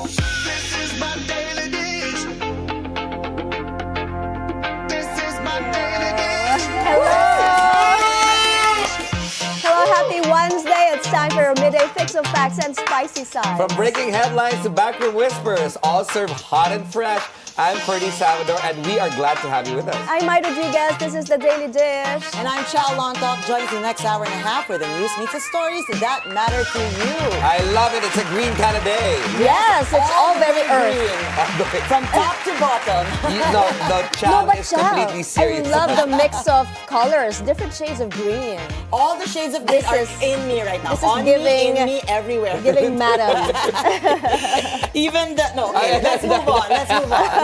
This is my daily dish. This is my daily dish. Hello, happy Wednesday. It's time for your midday fix of facts and spicy sides. From breaking headlines to backroom whispers, all served hot and fresh. I'm Ferdi Salvador, and we are glad to have you with us. I'm Mai Rodriguez. This is the Daily Dish. And I'm Chal Lontoc. Join us the next hour and a half where the news meets the stories that matter to you. I love it. It's a green kind of day. Yes, it's all very earth. Green. From top to bottom. No, Chal but is Chal, completely serious. I love the mix of colors, different shades of green. All the shades of green This are is- in me right now. this is On giving- me, in me, everywhere. Giving madam. Even the no. Okay, let's move on. Let's move on.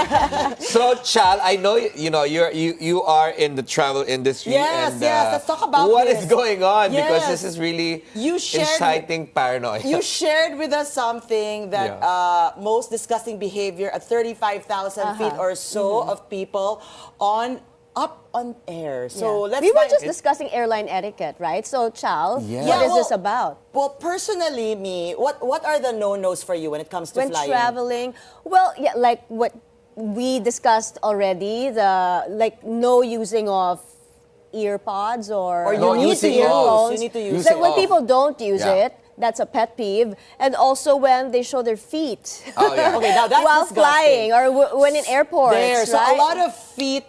So, Chal, I know you are in the travel industry. Yes, and, yes, let's talk about what this. is going on, because Yes. this is really You shared- inciting paranoia. You shared with us something that most disgusting behavior at 35,000 feet or so of people up on air. So let's We were find- just discussing airline etiquette, right? So, Chal, Yeah. what is well- this about? Well, personally, what are the no-nos for you when it comes to When flying? traveling, well, yeah, like what we discussed already, no using of earpods or you No, need to using use. earphones. You need to use. Using Like when off. people don't use Yeah. it, that's a pet peeve. And also when they show their feet Oh, yeah. Okay, now that's while disgusting. flying or when in airports, There, so right? a lot of feet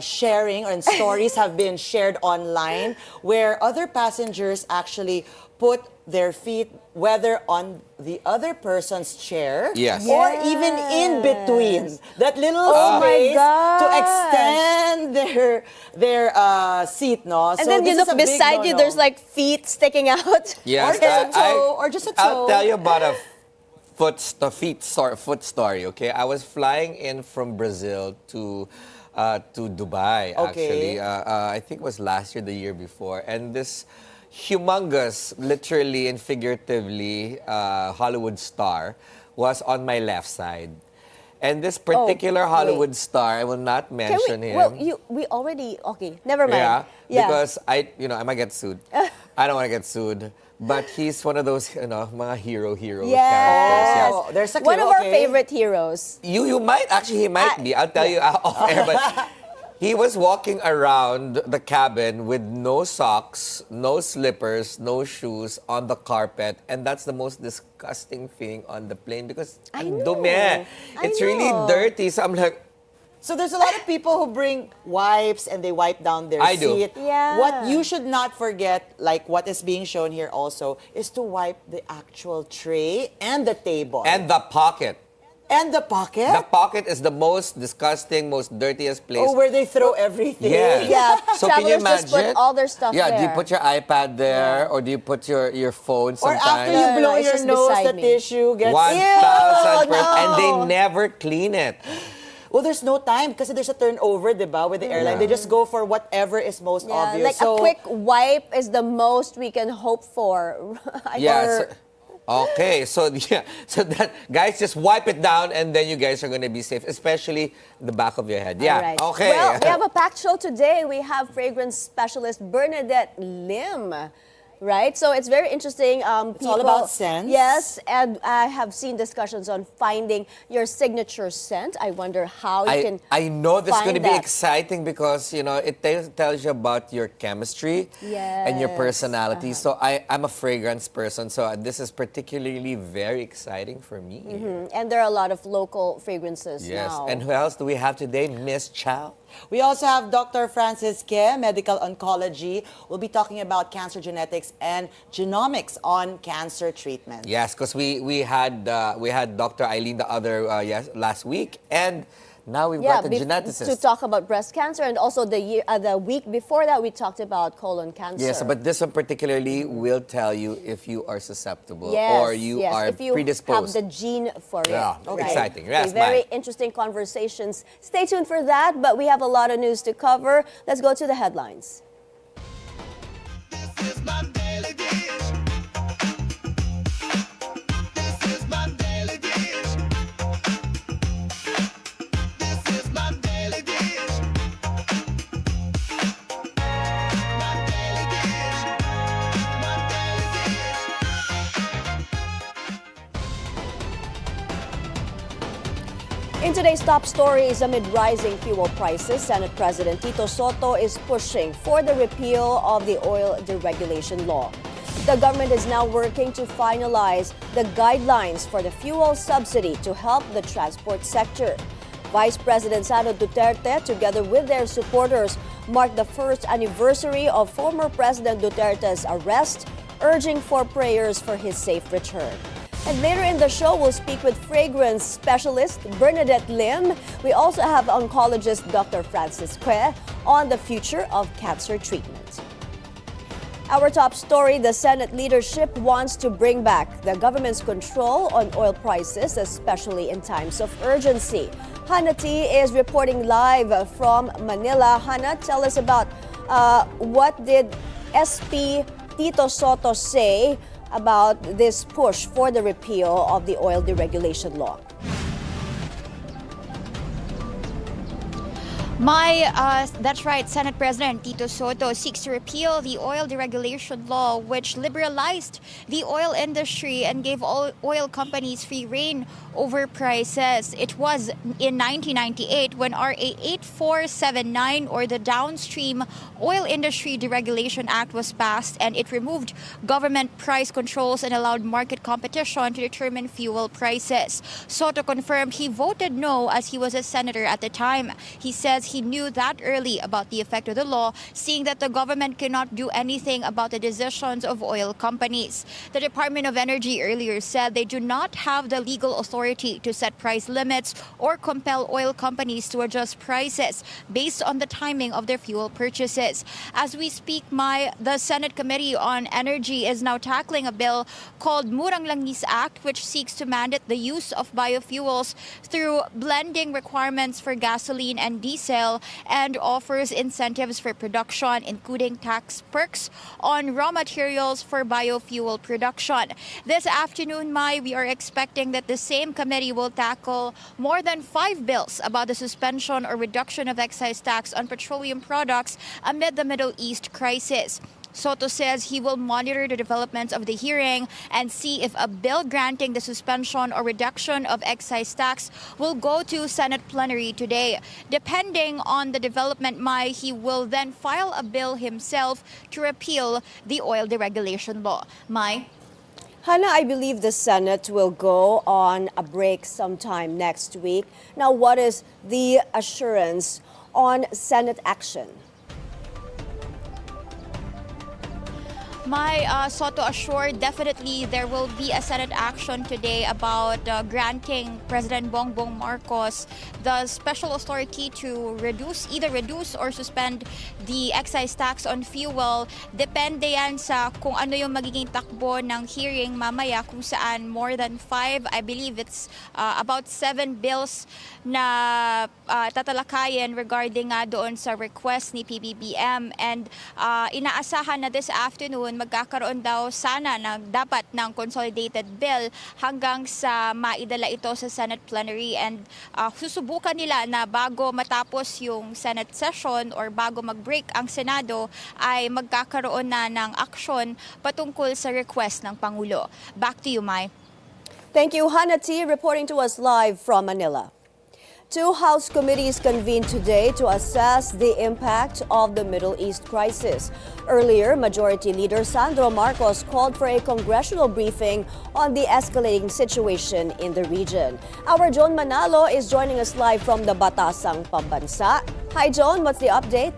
sharing and stories have been shared online where other passengers actually put their feet whether on the other person's chair Yes. or even in between that little Oh my space to gosh. extend their seat, no? and then you look beside you, there's like feet sticking out. Yes, or just a toe, or just a toe. I'll tell you about a foot story. Okay, I was flying in from Brazil to Dubai. Okay. Actually, I think it was last year, the year before, and this humongous, literally and figuratively, Hollywood star was on my left side. And this particular Hollywood star, I will not Can mention we, him. well, we already, okay, never mind. Yeah, because I might get sued. I don't want to get sued. But he's one of those, mga hero characters. Yes. Oh, there's a One clue, of our okay. favorite heroes. You might, actually, he might be. I'll tell you off air, but he was walking around the cabin with no socks, no slippers, no shoes on the carpet. And that's the most disgusting thing on the plane because I ang know. dumi. I It's really know. dirty. So I'm like, So there's a lot of people who bring wipes and they wipe down their I do. seat. Yeah. What you should not forget, like what is being shown here also, is to wipe the actual tray and the table. and the pocket. And the pocket? The pocket is the most disgusting, most dirtiest place. Oh, where they throw everything. Yeah. Yeah, So can you travelers just put imagine? all their stuff Yeah, there. do you put your iPad there or do you put your phone Or sometimes? after you No, blow it's your just nose, beside the me. tissue gets... 1,000%. Ew, And they no. never clean it. Well, there's no time because there's a turnover, diba, with the airline. They just go for whatever is most Yeah, obvious. like so, a quick wipe is the most we can hope for. Yes. Okay, so that guys, just wipe it down and then you guys are gonna be safe, especially the back of your head. Yeah. All right. Okay. Well, we have a packed show today. We have fragrance specialist Bernadette Lim. Right? So it's very interesting. It's all about scents. Yes, and I have seen discussions on finding your signature scent. I wonder how you can I know this is find going to be that. exciting because, it tells you about your chemistry and your Yes. personality. So I'm a fragrance person, so this is particularly very exciting for me. And there are a lot of local fragrances Yes. now. And who else do we have today? Miss Chow? we also have Dr. Francis Ke, medical oncology. We'll be talking about cancer genetics and genomics on cancer treatment. Yes, because we had Dr. Eileen the other last week, and now we've got the geneticist. to talk about breast cancer, and also the week before that we talked about colon cancer. Yes, but this one particularly will tell you if you are susceptible Yes, or you yes, are if you predisposed. have the gene for Yeah, it. Right? exciting. Okay, Yes, very ma'am. interesting conversations. Stay tuned for that, but we have a lot of news to cover. Let's go to the headlines. This is my daily dish. This is my daily dish. This is my daily dish. My daily dish. My daily dish. In today's top stories, amid rising fuel prices, Senate President Tito Soto is pushing for the repeal of the oil deregulation law. The government is now working to finalize the guidelines for the fuel subsidy to help the transport sector. Vice President Sara Duterte, together with their supporters, marked the first anniversary of former President Duterte's arrest, urging for prayers for his safe return. And later in the show, we'll speak with fragrance specialist Bernadette Lim. We also have oncologist Dr. Francis Que on the future of cancer treatment. Our top story, the Senate leadership wants to bring back the government's control on oil prices, especially in times of urgency. Hannah T is reporting live from Manila. Hannah, tell us about what did SP Tito Soto say about this push for the repeal of the oil deregulation law. That's right. Senate President Tito Soto seeks to repeal the oil deregulation law, which liberalized the oil industry and gave all oil companies free rein over prices. It was in 1998 when RA 8479, or the Downstream Oil Industry Deregulation Act, was passed, and it removed government price controls and allowed market competition to determine fuel prices. Soto confirmed he voted no as he was a senator at the time. He says he knew that early about the effect of the law, seeing that the government cannot do anything about the decisions of oil companies. The Department of Energy earlier said they do not have the legal authority to set price limits or compel oil companies to adjust prices based on the timing of their fuel purchases. As we speak, the Senate Committee on Energy is now tackling a bill called Murang Langis Act, which seeks to mandate the use of biofuels through blending requirements for gasoline and diesel, and offers incentives for production, including tax perks on raw materials for biofuel production. This afternoon, we are expecting that the same committee will tackle more than 5 bills about the suspension or reduction of excise tax on petroleum products amid the Middle East crisis. Soto says he will monitor the developments of the hearing and see if a bill granting the suspension or reduction of excise tax will go to Senate plenary today. Depending on the development, he will then file a bill himself to repeal the oil deregulation law. Hannah, I believe the Senate will go on a break sometime next week. Now, what is the assurance on Senate action? Soto assured definitely there will be a Senate action today about granting President Bongbong Marcos the special authority to either reduce or suspend the excise tax on fuel. Depende yan sa kung ano yung magiging takbo ng hearing mamaya, kung saan more than 5, I believe it's about 7 bills na tatalakayin regarding doon sa request ni PBBM, and inaasahan na this afternoon magkakaroon daw sana dapat ng consolidated bill hanggang sa maidala ito sa Senate plenary, and susubukan nila na bago matapos yung Senate session or bago mag-break ang Senado ay magkakaroon na ng aksyon patungkol sa request ng Pangulo. Back to you, Mai. Thank you, Hannah T, reporting to us live from Manila. 2 House committees convened today to assess the impact of the Middle East crisis. Earlier, Majority Leader Sandro Marcos called for a congressional briefing on the escalating situation in the region. Our John Manalo is joining us live from the Batasang Pambansa. Hi, John. What's the update?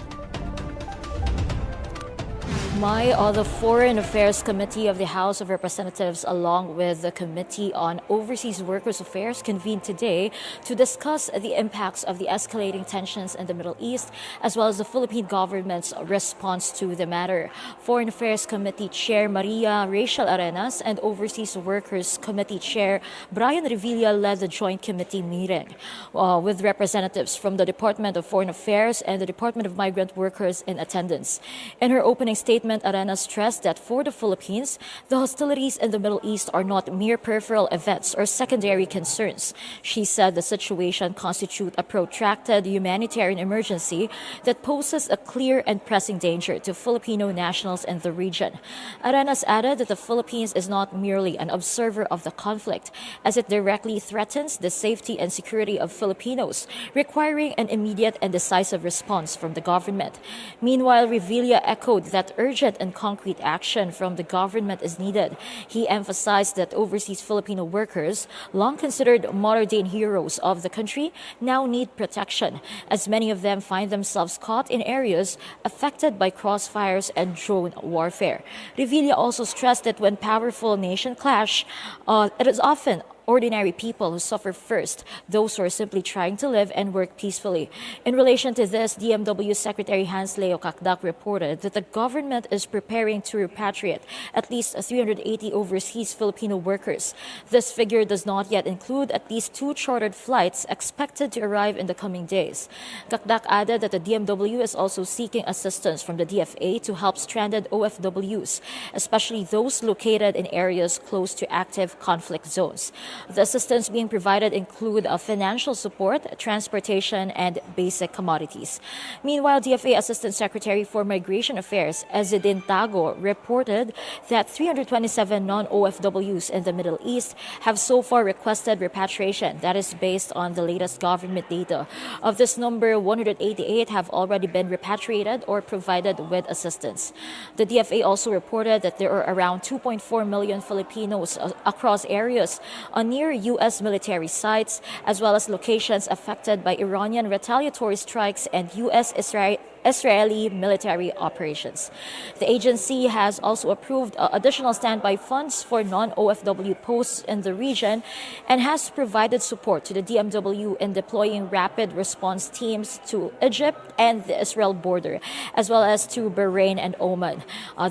The Foreign Affairs Committee of the House of Representatives, along with the Committee on Overseas Workers Affairs, convened today to discuss the impacts of the escalating tensions in the Middle East, as well as the Philippine government's response to the matter. Foreign Affairs Committee Chair Maria Rachel Arenas and Overseas Workers Committee Chair Brian Revilla led the joint committee meeting with representatives from the Department of Foreign Affairs and the Department of Migrant Workers in attendance. In her opening statement, statement, Arana stressed that for the Philippines, the hostilities in the Middle East are not mere peripheral events or secondary concerns. She said the situation constitutes a protracted humanitarian emergency that poses a clear and pressing danger to Filipino nationals in the region. Aranas added that the Philippines is not merely an observer of the conflict, as it directly threatens the safety and security of Filipinos, requiring an immediate and decisive response from the government. Meanwhile, Revilla echoed that urgent and concrete action from the government is needed. He emphasized that overseas Filipino workers, long considered modern-day heroes of the country, now need protection, as many of them find themselves caught in areas affected by crossfires and drone warfare. Revilla also stressed that when powerful nations clash, it is often ordinary people who suffer first, those who are simply trying to live and work peacefully. In relation to this, DMW Secretary Hans Leo Kakdak reported that the government is preparing to repatriate at least 380 overseas Filipino workers. This figure does not yet include at least 2 chartered flights expected to arrive in the coming days. Kakdak added that the DMW is also seeking assistance from the DFA to help stranded OFWs, especially those located in areas close to active conflict zones. The assistance being provided include financial support, transportation, and basic commodities. Meanwhile, DFA Assistant Secretary for Migration Affairs, Ezedin Tago, reported that 327 non-OFWs in the Middle East have so far requested repatriation. That is based on the latest government data. Of this number, 188 have already been repatriated or provided with assistance. The DFA also reported that there are around 2.4 million Filipinos across areas near U.S. military sites, as well as locations affected by Iranian retaliatory strikes and U.S.-Israeli military operations. The agency has also approved additional standby funds for non-OFW posts in the region and has provided support to the DMW in deploying rapid response teams to Egypt and the Israel border, as well as to Bahrain and Oman.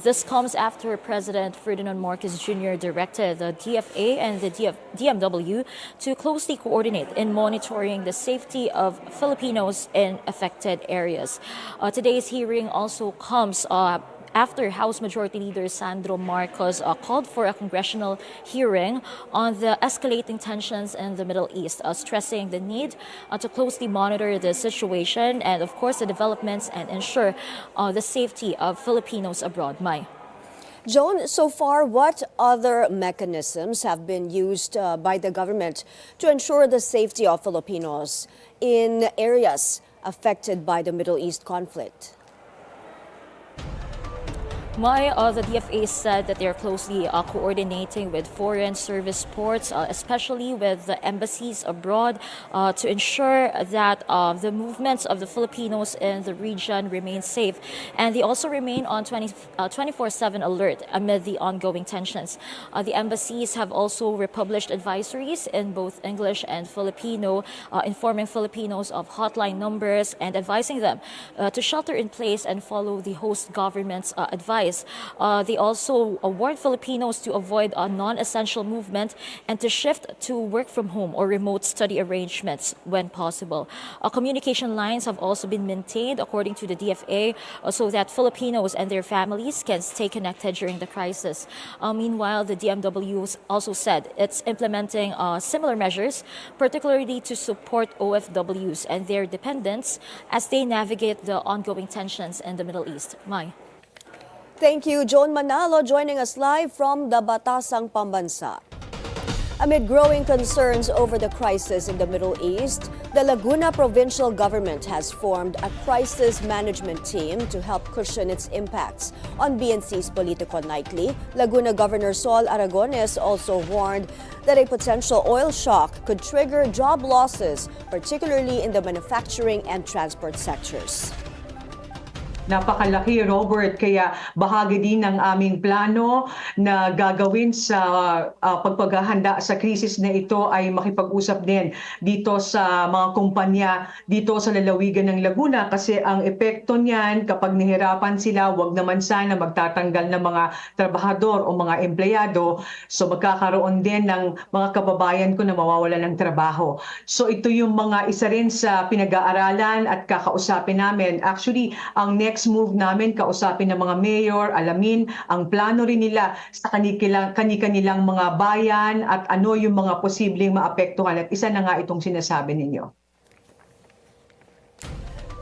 This comes after President Ferdinand Marcos Jr. directed the DFA and the DMW to closely coordinate in monitoring the safety of Filipinos in affected areas. Today's hearing also comes after House Majority Leader Sandro Marcos called for a congressional hearing on the escalating tensions in the Middle East, stressing the need to closely monitor the situation and, of course, the developments and ensure the safety of Filipinos abroad. Mai. Joan, so far, what other mechanisms have been used by the government to ensure the safety of Filipinos in areas affected by the Middle East conflict? The DFA said that they are closely coordinating with foreign service ports, especially with the embassies abroad, to ensure that the movements of the Filipinos in the region remain safe. And they also remain on 24/7 alert amid the ongoing tensions. The embassies have also republished advisories in both English and Filipino, informing Filipinos of hotline numbers and advising them to shelter in place and follow the host government's advice. They also warned Filipinos to avoid non-essential movement and to shift to work from home or remote study arrangements when possible. Communication lines have also been maintained, according to the DFA, so that Filipinos and their families can stay connected during the crisis. Meanwhile, the DMW also said it's implementing similar measures, particularly to support OFWs and their dependents as they navigate the ongoing tensions in the Middle East. Mai. Thank you, Joan Manalo, joining us live from the Batasang Pambansa. Amid growing concerns over the crisis in the Middle East, the Laguna provincial government has formed a crisis management team to help cushion its impacts. On BNC's Politico Nightly, Laguna Governor Sol Aragones also warned that a potential oil shock could trigger job losses, particularly in the manufacturing and transport sectors. Napakalaki, Robert, kaya bahagi din ng aming plano na gagawin sa pagpaghahanda sa krisis na ito ay makipag-usap din dito sa mga kumpanya dito sa lalawigan ng Laguna, kasi ang epekto niyan kapag nahirapan sila, wag naman sana magtatanggal ng mga trabahador o mga empleyado, so magkakaroon din ng mga kababayan ko na mawawala ng trabaho. So ito yung mga isa rin sa pinag-aaralan at kakausapin namin. Actually, ang next next move namin, kausapin ng mga mayor, alamin ang plano rin nila sa kani-kanilang mga bayan at ano yung mga posibleng maapektuhan. At isa na nga itong sinasabi ninyo.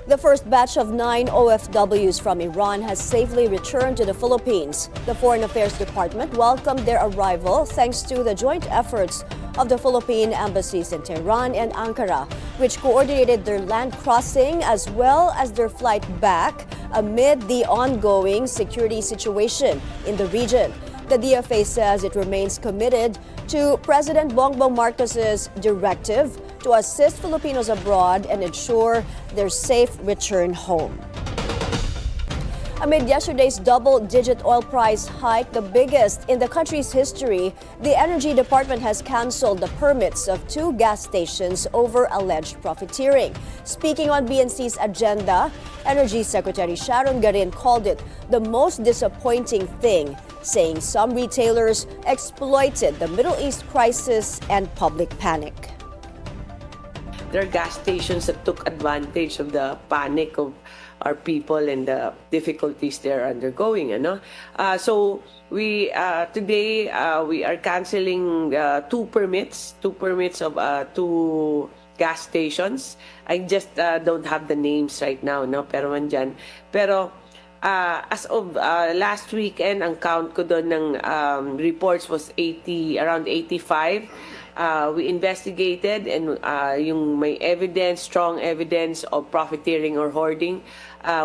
The first batch of 9 OFWs from Iran has safely returned to the Philippines. The Foreign Affairs Department welcomed their arrival thanks to the joint efforts of the Philippine embassies in Tehran and Ankara, which coordinated their land crossing as well as their flight back amid the ongoing security situation in the region. The DFA says it remains committed to President Bongbong Marcos's directive to assist Filipinos abroad and ensure their safe return home. Amid yesterday's double-digit oil price hike, the biggest in the country's history, the Energy Department has canceled the permits of 2 gas stations over alleged profiteering. Speaking on BNC's agenda, Energy Secretary Sharon Garin called it the most disappointing thing, saying some retailers exploited the Middle East crisis and public panic. There are gas stations that took advantage of the panic of our people and the difficulties they're undergoing. So we today we are canceling 2 permits of 2 gas stations. I just don't have the names right now, no? Pero mandyan. Pero as of last weekend, ang count ko doon ng reports was around 85. We investigated and yung may evidence, strong evidence of profiteering or hoarding,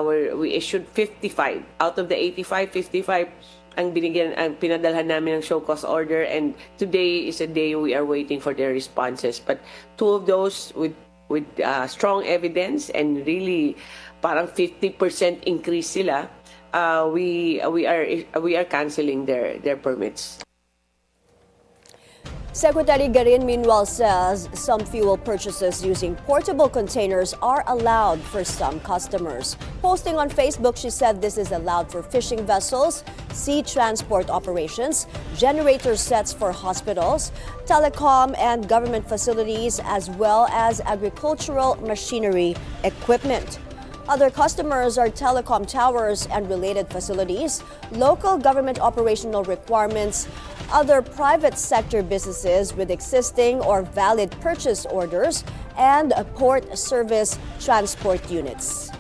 we issued 55. Out of the 85, 55 ang pinadalhan namin ng show cause order, and today is a day we are waiting for their responses. But 2 of those with strong evidence and really parang 50% increase sila, we are canceling their permits. Secretary Garin meanwhile says some fuel purchases using portable containers are allowed for some customers. Posting on Facebook, she said this is allowed for fishing vessels, sea transport operations, generator sets for hospitals, telecom and government facilities, as well as agricultural machinery equipment. Other customers are telecom towers and related facilities, local government operational requirements, other private sector businesses with existing or valid purchase orders, and port service transport units.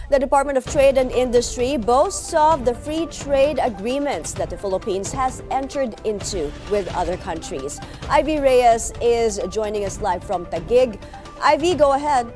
The Department of Trade and Industry boasts of the free trade agreements that the Philippines has entered into with other countries. Ivy Reyes is joining us live from Taguig. Ivy, go ahead.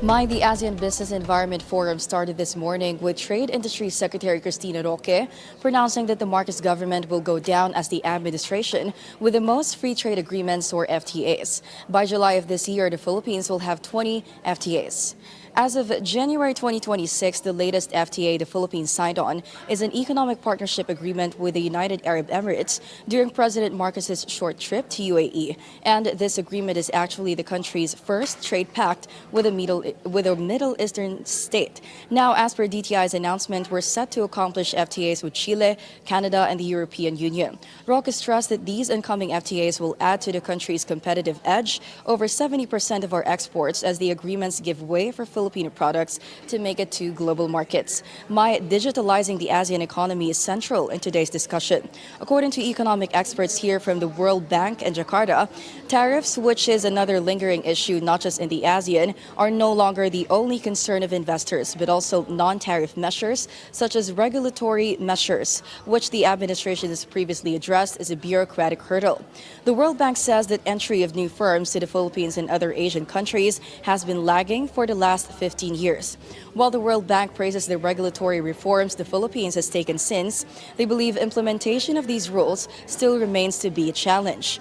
The ASEAN Business Environment Forum started this morning with Trade Industry Secretary Cristina Roque pronouncing that the Marcos government will go down as the administration with the most free trade agreements, or FTAs. By July of this year, the Philippines will have 20 FTAs. As of January 2026, the latest FTA the Philippines signed on is an economic partnership agreement with the United Arab Emirates during President Marcos's short trip to UAE. And this agreement is actually the country's first trade pact with a Middle Eastern state. Now, as per DTI's announcement, we're set to accomplish FTAs with Chile, Canada, and the European Union. Roque stressed that these incoming FTAs will add to the country's competitive edge, over 70% of our exports, as the agreements give way for Filipino products to make it to global markets. Digitalizing the ASEAN economy is central in today's discussion. According to economic experts here from the World Bank and Jakarta, tariffs, which is another lingering issue not just in the ASEAN, are no longer the only concern of investors, but also non-tariff measures such as regulatory measures, which the administration has previously addressed as a bureaucratic hurdle. The World Bank says that entry of new firms to the Philippines and other Asian countries has been lagging for the last 15 years. While the World Bank praises the regulatory reforms the Philippines has taken since, they believe implementation of these rules still remains to be a challenge.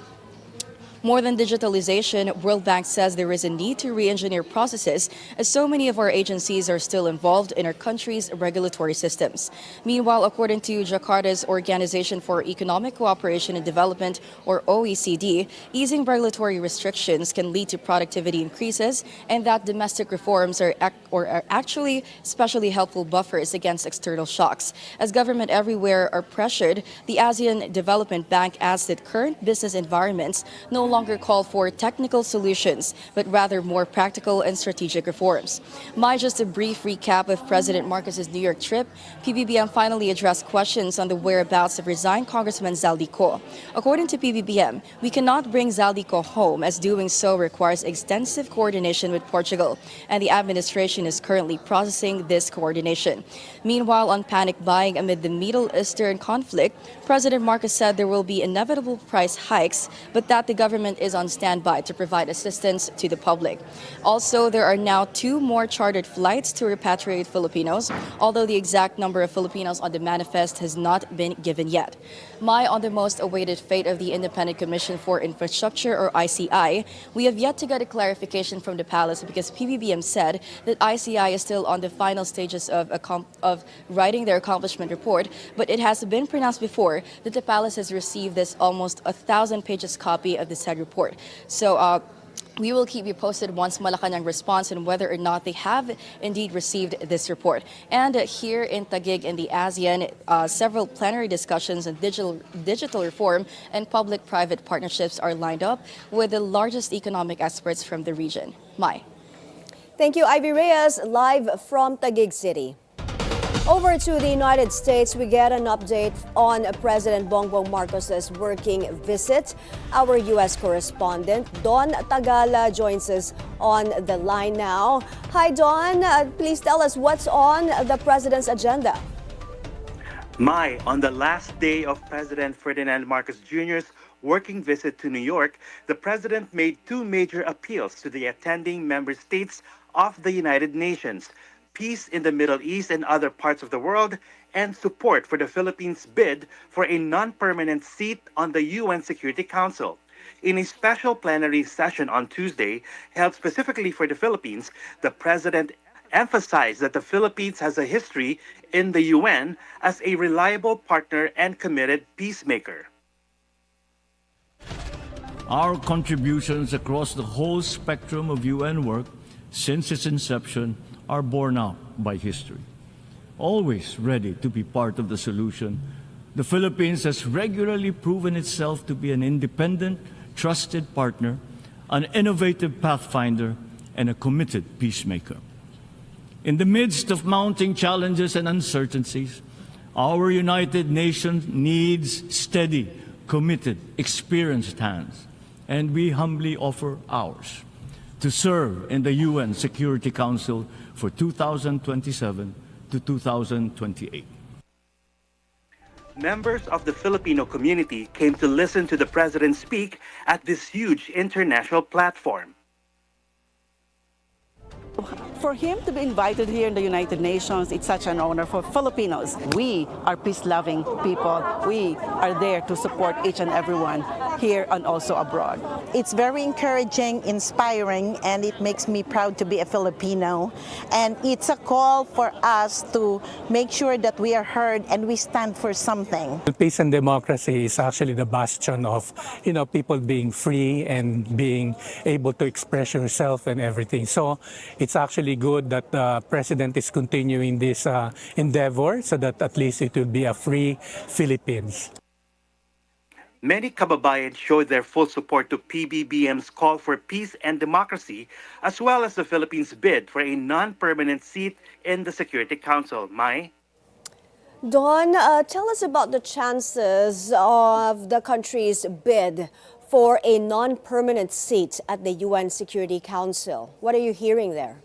More than digitalization, World Bank says there is a need to re-engineer processes as so many of our agencies are still involved in our country's regulatory systems. Meanwhile, according to Jakarta's Organization for Economic Cooperation and Development, or OECD, easing regulatory restrictions can lead to productivity increases, and that domestic reforms are actually especially helpful buffers against external shocks. As government everywhere are pressured, the ASEAN Development Bank adds that current business environments no longer call for technical solutions, but rather more practical and strategic reforms. Just a brief recap of President Marcos's New York trip, PBBM finally addressed questions on the whereabouts of resigned Congressman Zaldico. According to PBBM, we cannot bring Zaldico home, as doing so requires extensive coordination with Portugal, and the administration is currently processing this coordination. Meanwhile, on panic buying amid the Middle Eastern conflict, President Marcos said there will be inevitable price hikes, but that the government is on standby to provide assistance to the public. Also, there are now 2 more chartered flights to repatriate Filipinos, although the exact number of Filipinos on the manifest has not been given yet. On the most awaited fate of the Independent Commission for Infrastructure, or ICI, we have yet to get a clarification from the palace because PBBM said that ICI is still on the final stages of writing their accomplishment report, but it has been pronounced before that the palace has received this almost 1,000 pages copy of the said report. So we will keep you posted once Malacanang responds and whether or not they have indeed received this report. And here in Taguig in the ASEAN, several plenary discussions on digital reform and public-private partnerships are lined up with the largest economic experts from the region. Thank you, Ivy Reyes, live from Taguig City. Over to the United States, we get an update on President Bongbong Marcos's working visit. Our U.S. correspondent, Don Tagala, joins us on the line now. Hi, Don. Please tell us what's on the president's agenda. On the last day of President Ferdinand Marcos Jr.'s working visit to New York, the president made 2 major appeals to the attending member states of the United Nations: peace in the Middle East and other parts of the world, and support for the Philippines' bid for a non-permanent seat on the UN Security Council. In a special plenary session on Tuesday, held specifically for the Philippines, the president emphasized that the Philippines has a history in the UN as a reliable partner and committed peacemaker. Our contributions across the whole spectrum of UN work since its inception are borne out by history. Always ready to be part of the solution, the Philippines has regularly proven itself to be an independent, trusted partner, an innovative pathfinder, and a committed peacemaker. In the midst of mounting challenges and uncertainties, our United Nations needs steady, committed, experienced hands, and we humbly offer ours to serve in the UN Security Council for 2027 to 2028. Members of the Filipino community came to listen to the president speak at this huge international platform. For him to be invited here in the United Nations, it's such an honor for Filipinos. We are peace-loving people. We are there to support each and everyone here and also abroad. It's very encouraging, inspiring, and it makes me proud to be a Filipino. And it's a call for us to make sure that we are heard and we stand for something. Peace and democracy is actually the bastion of, people being free and being able to express yourself and everything. So it's actually good that the president is continuing this endeavor so that at least it will be a free Philippines. Many kababayan showed their full support to PBBM's call for peace and democracy, as well as the Philippines' bid for a non-permanent seat in the Security Council. Don, tell us about the chances of the country's bid for a non-permanent seat at the UN Security Council. What are you hearing there?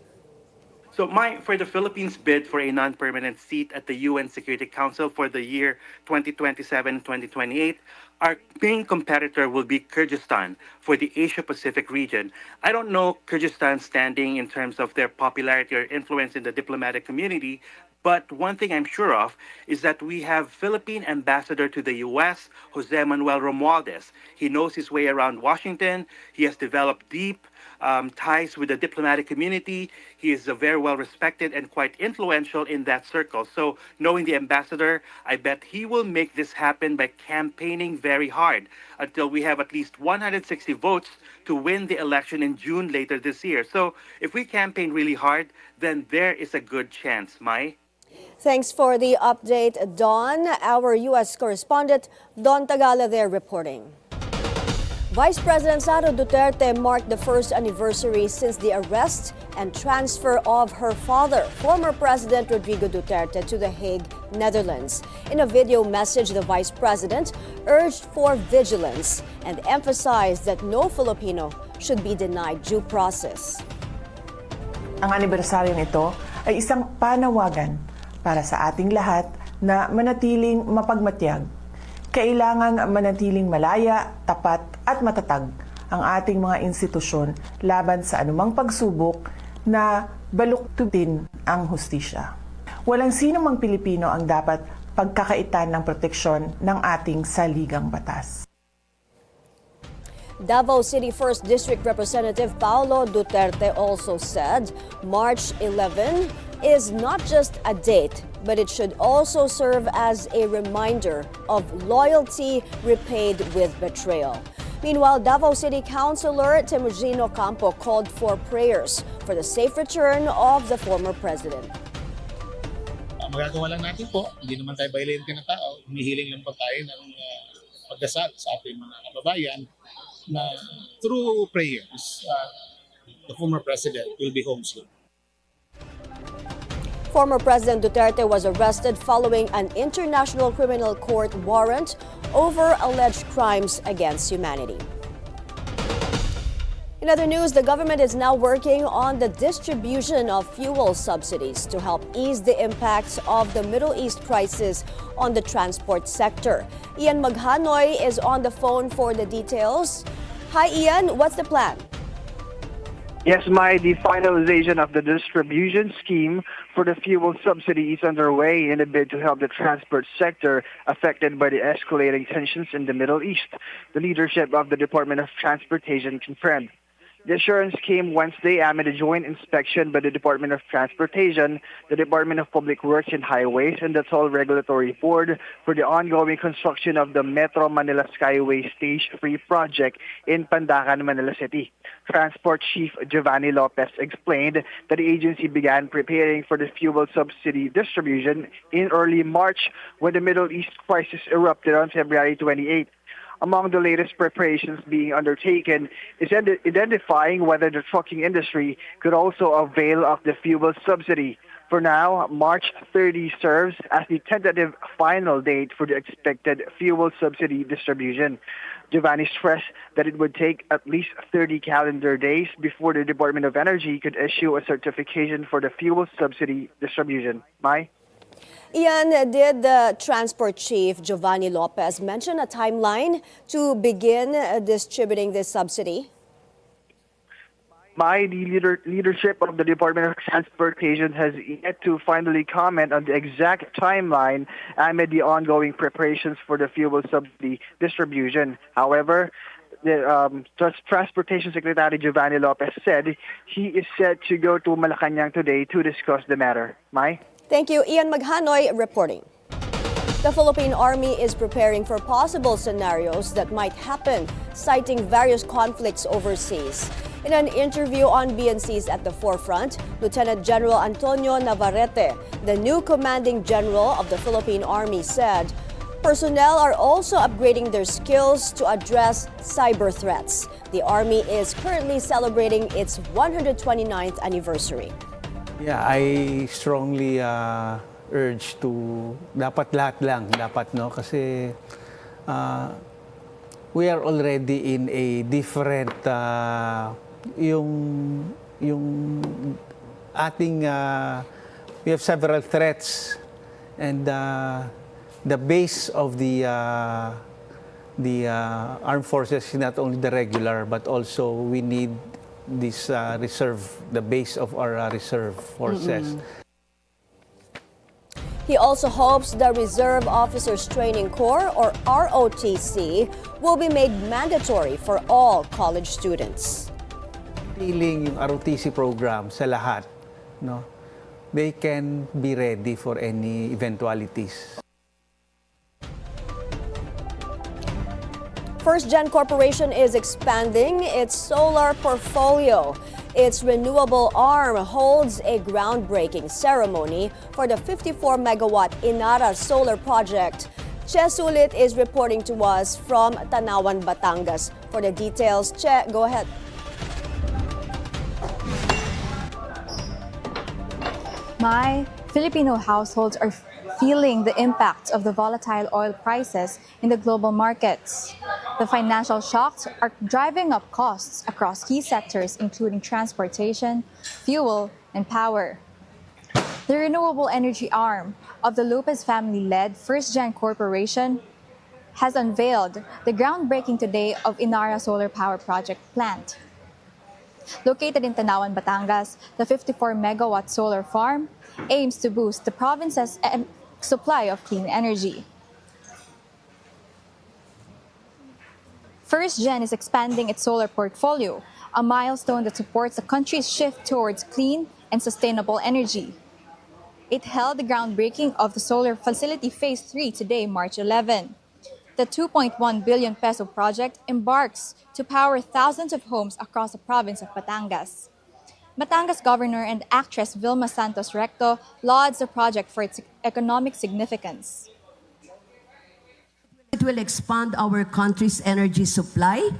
So, for the Philippines' bid for a non-permanent seat at the UN Security Council for the year 2027-2028, our main competitor will be Kyrgyzstan for the Asia-Pacific region. I don't know Kyrgyzstan's standing in terms of their popularity or influence in the diplomatic community, but one thing I'm sure of is that we have Philippine ambassador to the U.S., Jose Manuel Romualdez. He knows his way around Washington. He has developed deep ties with the diplomatic community. He is very well respected and quite influential in that circle. So knowing the ambassador, I bet he will make this happen by campaigning very hard until we have at least 160 votes to win the election in June later this year. So if we campaign really hard, then there is a good chance, Mai. Thanks for the update, Don. Our U.S. correspondent, Don Tagala, there reporting. Vice President Sara Duterte marked the first anniversary since the arrest and transfer of her father, former President Rodrigo Duterte, to The Hague, Netherlands. In a video message, the Vice President urged for vigilance and emphasized that no Filipino should be denied due process. Ang anibersaryong ito ay isang panawagan para sa ating lahat na manatiling mapagmatyag. Kailangang manatiling malaya, tapat at matatag ang ating mga institusyon laban sa anumang pagsubok na baluktutin ang hustisya. Walang sino mang Pilipino ang dapat pagkakaitan ng proteksyon ng ating saligang batas. Davao City 1st District Representative Paulo Duterte also said March 11 is not just a date, but it should also serve as a reminder of loyalty repaid with betrayal. Meanwhile, Davao City Councilor Temujino Campo called for prayers for the safe return of the former president. Magagawa lang natin po, hindi naman tayo violent na tao, humihiling lang po tayo ng pagdasal sa ating mga kababayan na through prayers, the former president will be home soon. Former President Duterte was arrested following an international criminal court warrant over alleged crimes against humanity. In other news, the government is now working on the distribution of fuel subsidies to help ease the impacts of the Middle East crisis on the transport sector. Ian Maghanoy is on the phone for the details. Hi Ian, what's the plan? Yes, the finalization of the distribution scheme for the fuel subsidy is underway in a bid to help the transport sector affected by the escalating tensions in the Middle East. The leadership of the Department of Transportation confirmed. The assurance came Wednesday amid a joint inspection by the Department of Transportation, the Department of Public Works and Highways, and the Toll Regulatory Board for the ongoing construction of the Metro Manila Skyway Stage 3 project in Pandacan, Manila City. Transport Chief Giovanni Lopez explained that the agency began preparing for the fuel subsidy distribution in early March when the Middle East crisis erupted on February 28. Among the latest preparations being undertaken is identifying whether the trucking industry could also avail of the fuel subsidy. For now, March 30 serves as the tentative final date for the expected fuel subsidy distribution. Giovanni stressed that it would take at least 30 calendar days before the Department of Energy could issue a certification for the fuel subsidy distribution. Mai? Ian, did the transport chief Giovanni Lopez mention a timeline to begin distributing this subsidy? The leadership of the Department of Transportation has yet to finally comment on the exact timeline amid the ongoing preparations for the fuel subsidy distribution. However, the Transportation Secretary Giovanni Lopez said he is set to go to Malacanang today to discuss the matter. Mai? Thank you. Ian Maghanoy reporting. The Philippine Army is preparing for possible scenarios that might happen, citing various conflicts overseas. In an interview on BNC's At the Forefront, Lieutenant General Antonio Navarrete, the new commanding general of the Philippine Army, said personnel are also upgrading their skills to address cyber threats. The Army is currently celebrating its 129th anniversary. Yeah, I strongly urge to dapat lahat lang no kasi we are already in a different yung ating we have several threats and the base of the armed forces is not only the regular but also we need this reserve, the base of our reserve forces. He also hopes the Reserve Officers Training Corps, or ROTC, will be made mandatory for all college students. Feeling yung ROTC program sa lahat, no? They can be ready for any eventualities. First Gen Corporation is expanding its solar portfolio. Its Renewable arm holds a groundbreaking ceremony for the 54-megawatt Inara solar project Che Sulit is reporting to us from Tanawan, Batangas. For the details, Che, go ahead. Filipino households are feeling the impact of the volatile oil prices in the global markets. The financial shocks are driving up costs across key sectors, including transportation, fuel, and power. The renewable energy arm of the Lopez family-led First Gen Corporation has unveiled the groundbreaking today of Inara Solar Power Project plant. Located in Tanawan, Batangas, the 54-megawatt solar farm aims to boost the province's supply of clean energy. First Gen is expanding its solar portfolio, a milestone that supports the country's shift towards clean and sustainable energy. It held the groundbreaking of the solar facility Phase 3 today, March 11. The 2.1 billion peso project embarks to power thousands of homes across the province of Batangas. Batangas Governor and actress Vilma Santos Recto lauds the project for its economic significance. It will expand our country's energy supply,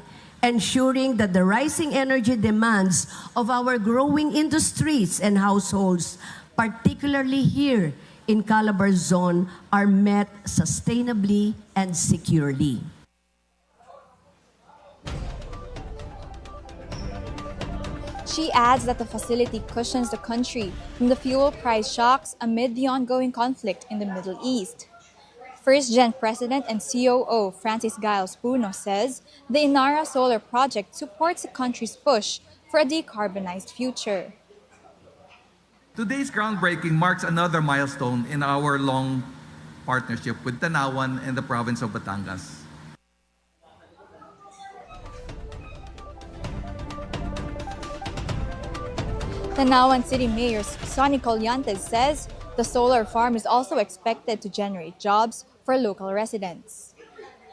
ensuring that the rising energy demands of our growing industries and households, particularly here in Calabar Zone, are met sustainably and securely. She adds that the facility cushions the country from the fuel price shocks amid the ongoing conflict in the Middle East. First Gen President and COO Francis Giles Puno says the Inara Solar Project supports the country's push for a decarbonized future. Today's groundbreaking marks another milestone in our long partnership with Tanawan and the province of Batangas. Tanawan City Mayor Sonny Colyantes says the solar farm is also expected to generate jobs for local residents.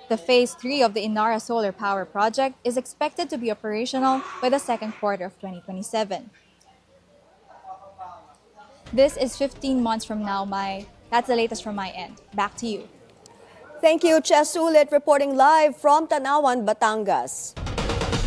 The Phase 3 of the Inara Solar Power Project is expected to be operational by the second quarter of 2027. This is 15 months from now, Mai. That's the latest from my end. Back to you. Thank you, Che Sulit, reporting live from Tanawan, Batangas.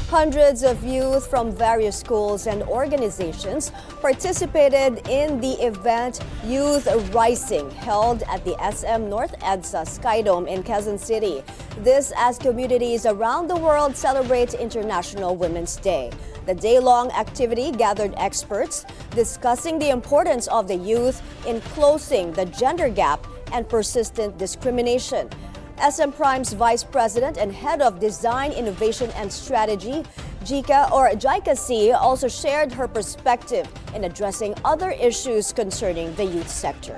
Hundreds of youth from various schools and organizations participated in the event Youth Rising, held at the SM North EDSA Skydome in Quezon City. This as communities around the world celebrate International Women's Day. The day-long activity gathered experts discussing the importance of the youth in closing the gender gap and persistent discrimination. SM Prime's Vice President and Head of Design, Innovation and Strategy, Jaika C, also shared her perspective in addressing other issues concerning the youth sector.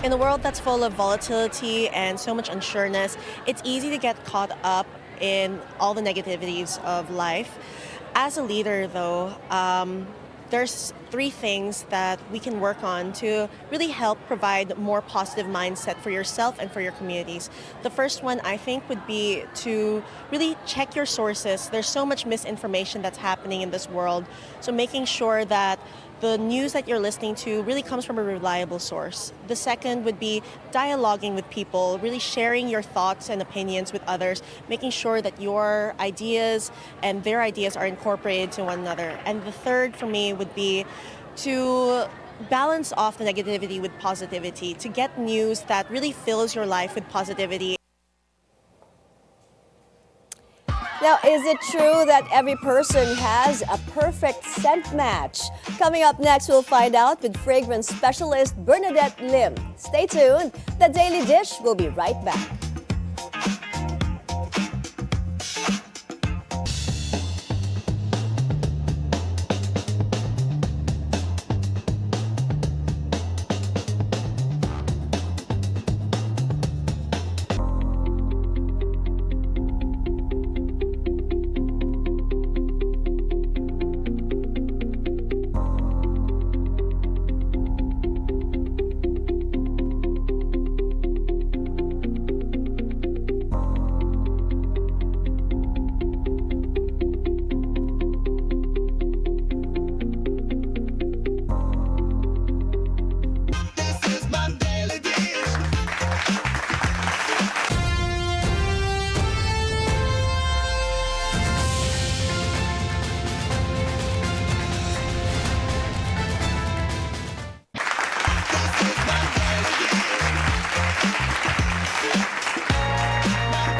In a world that's full of volatility and so much unsureness, it's easy to get caught up in all the negativities of life. As a leader, though, there's three things that we can work on to really help provide more positive mindset for yourself and for your communities. The first one, I think, would be to really check your sources. There's so much misinformation that's happening in this world. So making sure that the news that you're listening to really comes from a reliable source. The second would be dialoguing with people, really sharing your thoughts and opinions with others, making sure that your ideas and their ideas are incorporated to one another. And the third for me would be to balance off the negativity with positivity, to get news that really fills your life with positivity. Now, is it true that every person has a perfect scent match? Coming up next, we'll find out with fragrance specialist Bernadette Lim. Stay tuned. The Daily Dish will be right back.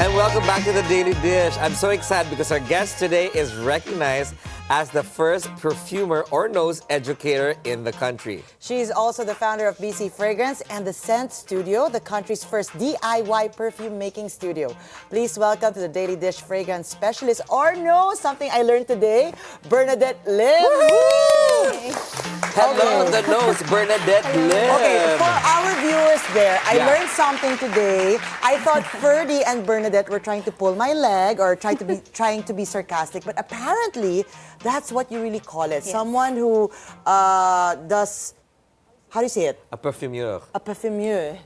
And welcome back to the Daily Dish. I'm so excited because our guest today is recognized as the first perfumer or nose educator in the country. She's also the founder of BC Fragrance and the Scent Studio, the country's first DIY perfume making studio. Please welcome to the Daily Dish fragrance specialist or nose, something I learned today, Bernadette Lim. Hello, the nose, Bernadette Lim. Okay, for our viewers there, I learned something today. I thought Ferdi and Bernadette were trying to pull my leg or trying to be sarcastic, but apparently that's what you really call it. Yes. Someone who does, how do you say it? A perfumeur. A perfumeur,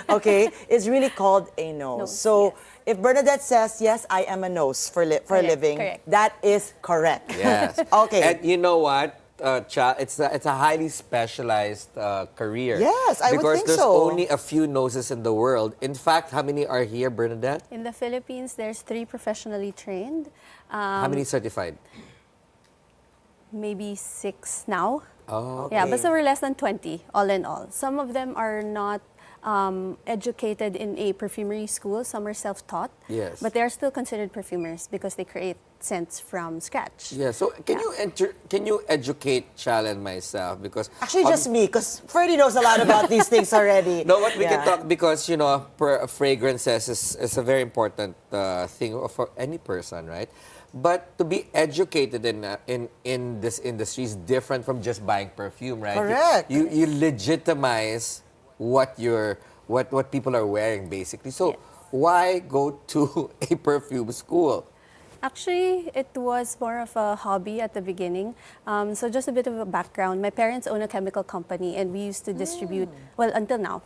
okay, is really called a nose. So if Bernadette says, yes, I am a nose for a living, correct. that is correct. Yes. Okay. And you know what? Chal, it's a highly specialized career. Yes, I would because think there's so. only a few noses in the world. In fact, how many are here, Bernadette? In the Philippines, there's 3 professionally trained. How many certified? Maybe 6 now. Oh, okay. Yeah, but so we're less than 20, all in all. Some of them are not educated in a perfumery school. Some are self-taught. Yes. But they're still considered perfumers because they create scents from scratch. Yeah, so can you educate Chal and myself? Because Actually, just me, because Ferdi knows a lot about these things already. No, what we can talk, because, you know, fragrances is a very important thing for any person, right? But to be educated in this industry is different from just buying perfume, right? Correct. You legitimize what people are wearing, basically. So why go to a perfume school? Actually, it was more of a hobby at the beginning. So just a bit of a background. My parents own a chemical company and we used to distribute, well, until now,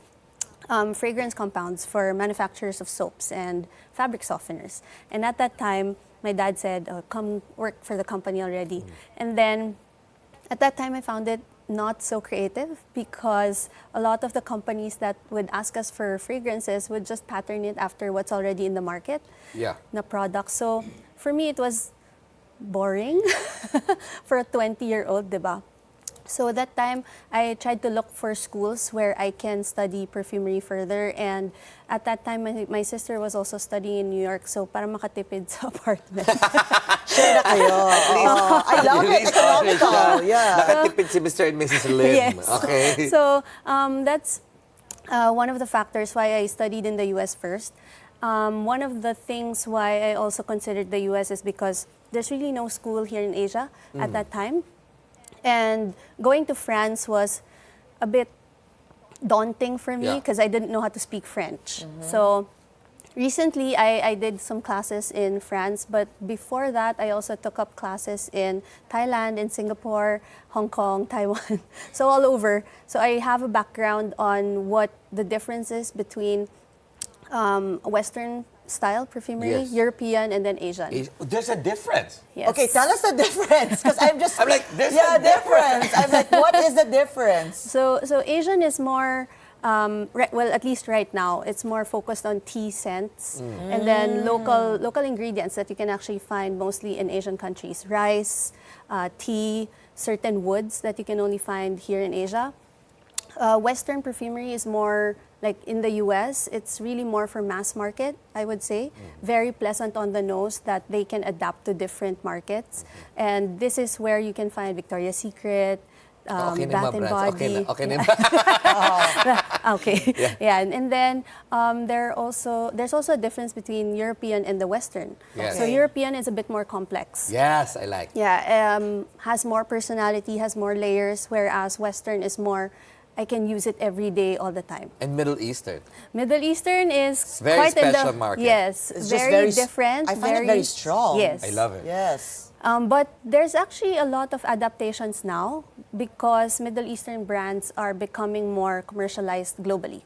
fragrance compounds for manufacturers of soaps and fabric softeners. And at that time, my dad said, come work for the company already. And then at that time, I found it not so creative because a lot of the companies that would ask us for fragrances would just pattern it after what's already in the market, the product. So for me, it was boring for a 20-year-old, diba? So at that time, I tried to look for schools where I can study perfumery further. And at that time, my sister was also studying in New York. So para makatipid sa apartment. Share na kayo. I love it. Economical. Yeah. Nakatipid si Mr. and Mrs. Lim. Yes. Okay. So that's one of the factors why I studied in the U.S. first. One of the things why I also considered the U.S. is because there's really no school here in Asia at that time. And going to France was a bit daunting for me because I didn't know how to speak French. So recently, I did some classes in France, but before that, I also took up classes in Thailand, in Singapore, Hong Kong, Taiwan, so all over. So I have a background on what the difference is between Western style perfumery, European, and then Asian. There's a difference. Yes. Okay, tell us the difference, because I'm like, there's a a difference. I'm like, what is the difference? So Asian is more, well, at least right now, it's more focused on tea scents and then local ingredients that you can actually find mostly in Asian countries. Rice, tea, certain woods that you can only find here in Asia. Western perfumery is more like in the US, it's really more for mass market, I would say. Very pleasant on the nose that they can adapt to different markets. And this is where you can find Victoria's Secret, Bath and Body. Okay. Yeah. And then there's also a difference between European and the Western. Yes. So European is a bit more complex. Yes, I like. Yeah, has more personality, has more layers, whereas Western is more, I can use it every day, all the time. And Middle Eastern. Middle Eastern is very quite special in the market. Yes, It's very, just different. I find it very strong. Yes, I love it. Yes. but there's actually a lot of adaptations now because Middle Eastern brands are becoming more commercialized globally.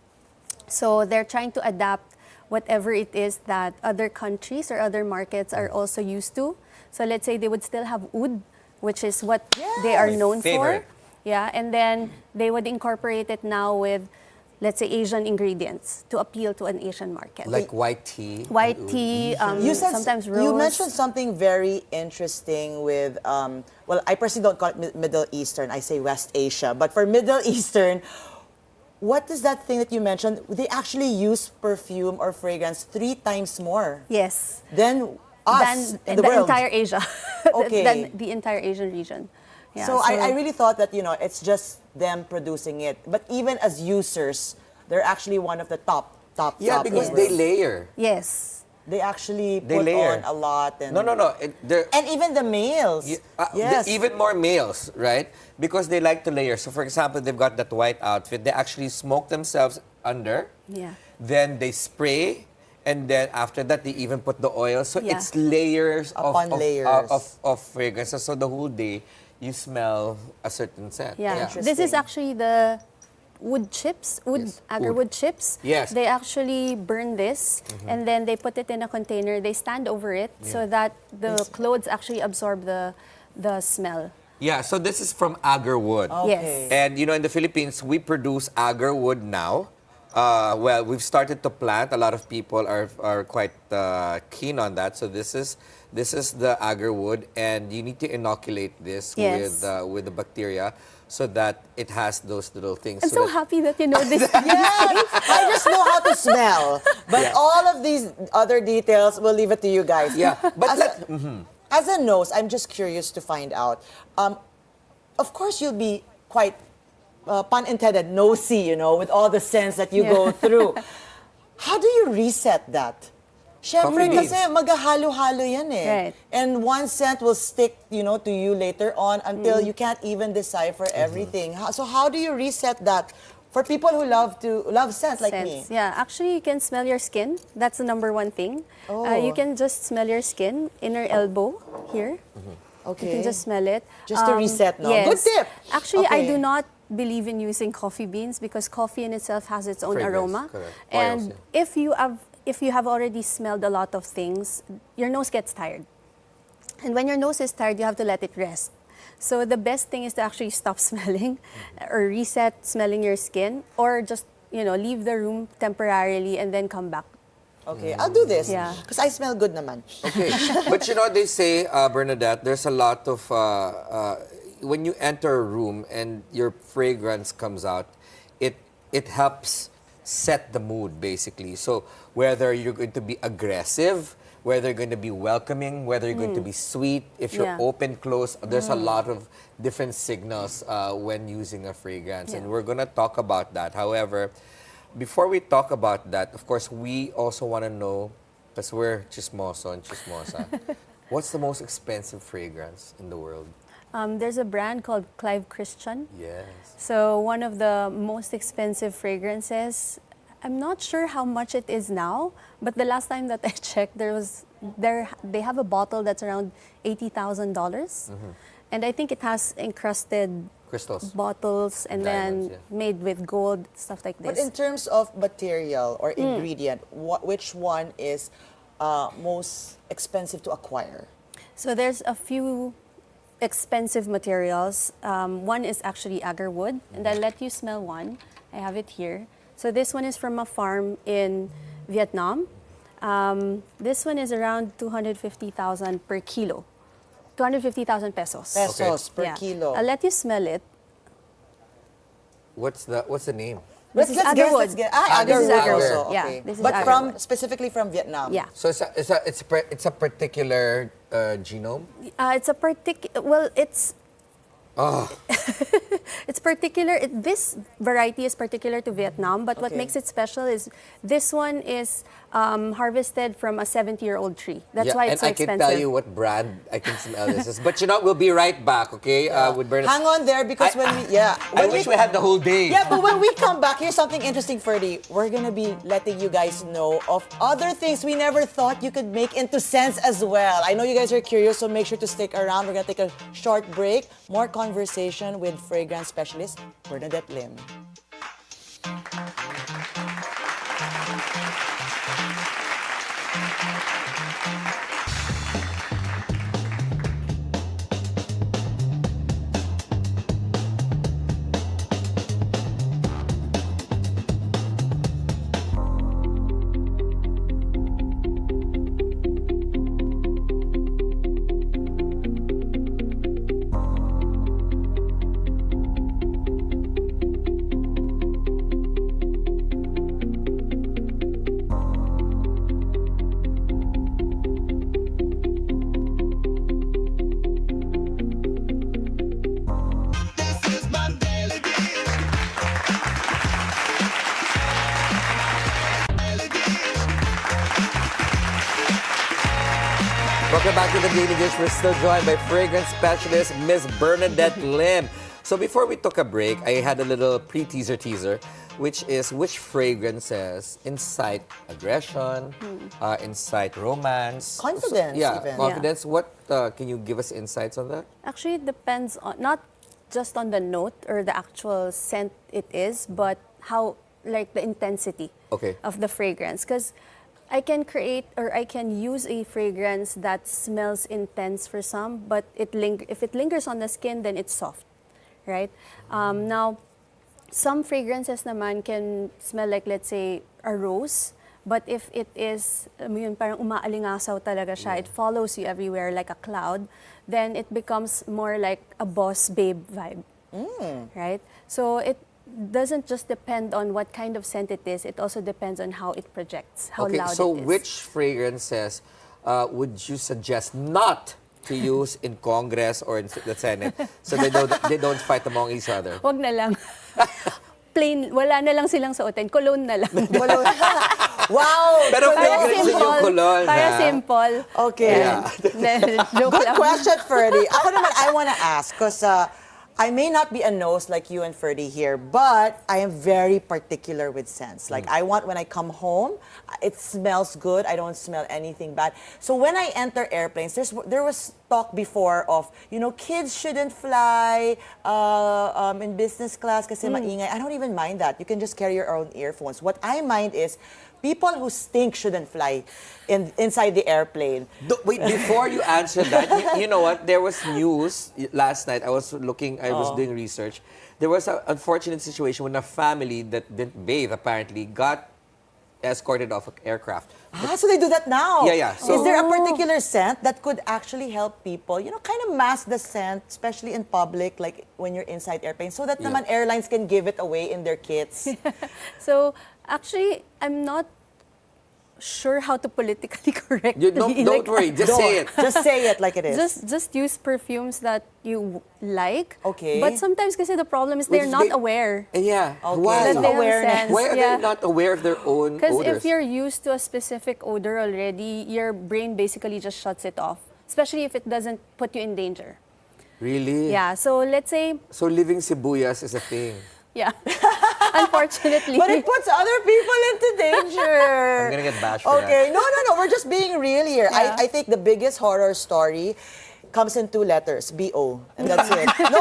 So they're trying to adapt whatever it is that other countries or other markets are also used to. So let's say they would still have oud, which is what they are known for. Yeah, and then they would incorporate it now with, let's say, Asian ingredients to appeal to an Asian market. Like white tea. White tea, sometimes rose. You mentioned something very interesting with, well, I personally don't call it Middle Eastern, I say West Asia. But for Middle Eastern, what is that thing that you mentioned? They actually use perfume or fragrance 3 times more Yes. than us Than in the world. entire Asia. Okay. Than the entire Asian region. Yeah, so I really thought that, it's just them producing it. But even as users, they're actually one of the top. Yeah, because in the they world. layer. Yes. They actually They put layer. on a lot. And, No. And even the males. Yes. Even more males, right? Because they like to layer. So, for example, they've got that white outfit. They actually smoke themselves under. Yeah. Then they spray. And then after that, they even put the oil. So Yeah. it's layers Upon layers. of fragrances. So the whole day, you smell a certain scent. Yeah. Interesting. This is actually the wood chips, Yes, agarwood chips. Yes. They actually burn this and then they put it in a container. They stand over it so that the clothes actually absorb the smell. Yeah, so this is from agar wood. Yes. And in the Philippines, we produce agar wood now. Well, we've started to plant. A lot of people are quite keen on that. So this is the agar wood, and you need to inoculate this Yes. with the bacteria so that it has those little things. I'm so that- happy that you know this. Yes, I just know how to smell. But all of these other details, we'll leave it to you guys. Yeah, but As a nose, I'm just curious to find out. Of course, you'll be quite, pun intended, nosy, with all the scents that you go through. How do you reset that? Syempre, Coffee beans. kasi maghahalo-halo yan eh. Right. And one scent will stick, to you later on until you can't even decipher everything. So how do you reset that for people who love scents like me? Yeah, actually you can smell your skin. That's the number one thing. You can just smell your skin, inner elbow here. Okay. You can just smell it. Just to reset now. Yes. Good tip. Actually, I Okay. do not believe in using coffee beans because coffee in itself has its own Fragrance, aroma. correct. And Oils, if you have already smelled a lot of things, your nose gets tired. And when your nose is tired, you have to let it rest. So the best thing is to actually stop smelling or reset smelling your skin or just, leave the room temporarily and then come back. Okay, I'll do this. Yeah. Because I smell good naman. Okay, but they say, Bernadette, there's a lot of, when you enter a room and your fragrance comes out, it helps set the mood, basically. So whether you're going to be aggressive, whether you're going to be welcoming, whether you're going to be sweet, if you're Yeah. open, close, there's a lot of different signals when using a fragrance. And we're going to talk about that. However, before we talk about that, of course, we also want to know, because we're chismoso and chismosa, what's the most expensive fragrance in the world? There's a brand called Clive Christian. Yes. So one of the most expensive fragrances, I'm not sure how much it is now, but the last time that I checked, they have a bottle that's around $80,000. And I think it has encrusted Crystals. bottles and Diamonds, then made with gold, stuff like But this. in terms of material or ingredient, which one is most expensive to acquire? So there's a few expensive materials. One is actually agar wood, and I'll let you smell one. I have it here. So this one is from a farm in Vietnam. This one is around 250,000 per kilo. 250,000 pesos. Pesos per Yeah. kilo. I'll let you smell it. What's the name? This is agar wood. This This is is agar wood. also, Yeah, okay. this is But agar wood. specifically from Vietnam. Yeah. So it's a particular genome? It's a it's particular. This variety is particular to Vietnam, but what Okay. makes it special is this one is harvested from a 70-year-old tree. That's Yeah, why and it's so I can expensive. tell you what brand I can smell this is. But we'll be right back, okay? With Bernadette. Hang on there because I when wish we had the whole day. Yeah, but when we come back, here's something interesting, Ferdi. We're gonna be letting you guys know of other things we never thought you could make into scents as well. I know you guys are curious, so make sure to stick around. We're gonna take a short break. More conversation with fragrance specialist Bernadette Lim. Welcome back to the Daily Dish. We're still joined by fragrance specialist Miss Bernadette Lim. So before we took a break, I had a little teaser, which is which fragrances incite aggression, incite romance, Confidence, even. confidence. What can you give us insights on that? Actually, it depends on not just on the note or the actual scent it is, but how, like, the intensity of the fragrance. Because I can create or I can use a fragrance that smells intense for some, but if it lingers on the skin, then it's soft, right? Now, some fragrances naman can smell like, let's say, a rose, but if it is, yun, parang umaalingasaw talaga siya, it follows you everywhere like a cloud, then it becomes more like a boss babe vibe, right? So it doesn't just depend on what kind of scent it is, it also depends on how it projects, how loud so it is. which fragrances would you suggest not to use in Congress or in the Senate so they don't fight among each other? Wag na lang. Plain, wala na lang silang suotin. Cologne na lang. Wow! Pero fragrance din yung cologne, Para ha? simple. Okay. Joke Good lang. question, Ferdi. Ako naman, I want to ask, because I may not be a nose like you and Ferdi here, but I am very particular with scents. Like, I want when I come home, it smells good. I don't smell anything bad. So when I enter airplanes, there was talk before of, kids shouldn't fly in business class kasi maingay. I don't even mind that. You can just carry your own earphones. What I mind is people who stink shouldn't fly inside the airplane. Wait, before you answer that, you know what? There was news last night. I was doing research. There was an unfortunate situation when a family that didn't bathe, apparently, got escorted off an aircraft. So they do that now? Yeah. So, is there a particular scent that could actually help people, kind of mask the scent, especially in public, like when you're inside airplanes, so that naman airlines can give it away in their kits? So, actually, I'm not sure how to politically correct. Don't worry, just say it. Just say it like it is. Just use perfumes that you like. Okay. But sometimes kasi the problem is they're not aware. Yeah. Okay. Why? That they have a sense. Why are they not aware of their own Because odors? if you're used to a specific odor already, your brain basically just shuts it off. Especially if it doesn't put you in danger. Really? Yeah. So let's say. So living sibuyas is a thing. Yeah. Unfortunately. But it puts other people into danger. I'm gonna get bashed for that. Okay, no. We're just being real here. Yeah. I think the biggest horror story comes in 2 letters, B-O, and that's it. No,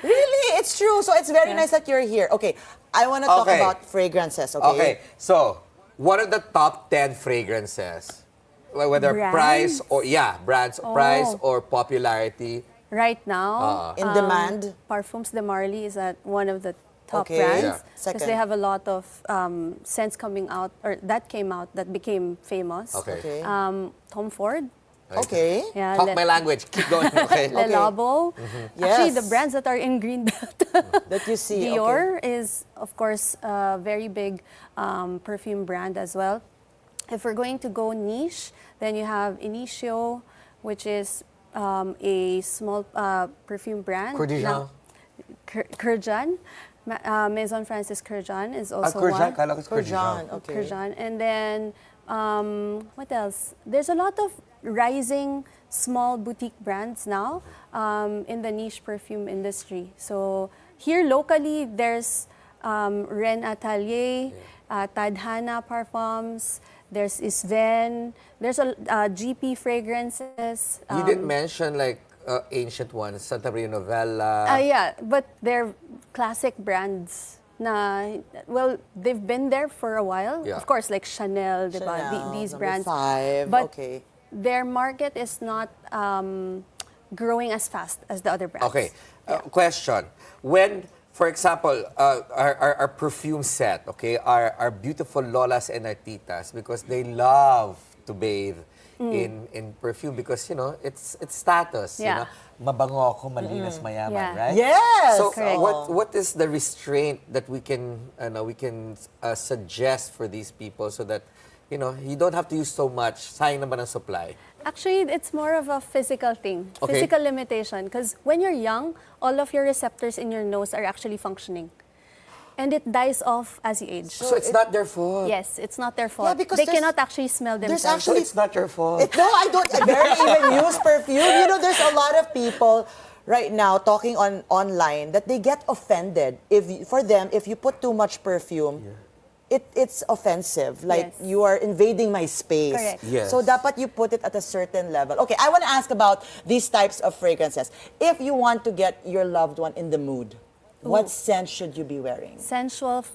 really, it's true. So it's very nice that you're here. Okay, I want to talk about fragrances. Okay. So what are the top 10 fragrances? Whether Brands? price or brands, price or popularity. Right now, in demand. Parfums de Marly is one of the top Okay. brands Yeah. because Second. they have a lot of scents coming out or that came out that became famous. Okay. Tom Ford. Okay. Yeah, Talk my language. Keep going. Okay. Le Labo. Actually, Yes. the brands that are in green belt. That you see. Dior is, of course, a very big perfume brand as well. If we're going to go niche, then you have Initio, which is a small perfume brand. Kurdijan. Kurjan. Maison Francis Kurjan is also Kurjan? one. Kala ko it's Kurjan. Kurdijan. Okay. Kurjan. And then, what else? There's a lot of rising small boutique brands now in the niche perfume industry. So here locally, there's Ren Atelier, Tadhana Parfums, there's Isven, there's a GP fragrances. You didn't mention like ancient ones, Santa Maria Novella. Yeah, but they're classic brands. Well, they've been there for a while. Yeah. Of course, like Chanel, diba? Chanel, These number brands. 5. But Okay. their market is not growing as fast as the other brands. Okay. Question. When, for example, our perfume set, okay, our beautiful lolas and our titas, because they love to bathe in perfume because, it's status, Yeah. Mabango ako, malinis, mayaman, Yeah. right? Yes. So Correct. what is the restraint that we can suggest for these people so that you don't have to use so much, sayang naman ang supply? Actually, it's more of a physical thing, Okay. physical limitation. Because when you're young, all of your receptors in your nose are actually functioning. And it dies off as you age. So it's not their fault. Yes, it's not their fault. Yeah, because they there's- cannot actually smell there's themselves. So it's not your fault. No, I don't. I barely even use perfume. You know, there's a lot of people right now talking online that they get offended for them if you put too much perfume. It's offensive. Like Yes. you are invading my space. Correct. Yes. So dapat you put it at a certain level. Okay, I want to ask about these types of fragrances. If you want to get your loved one in the mood, what scent should you be wearing? Sensual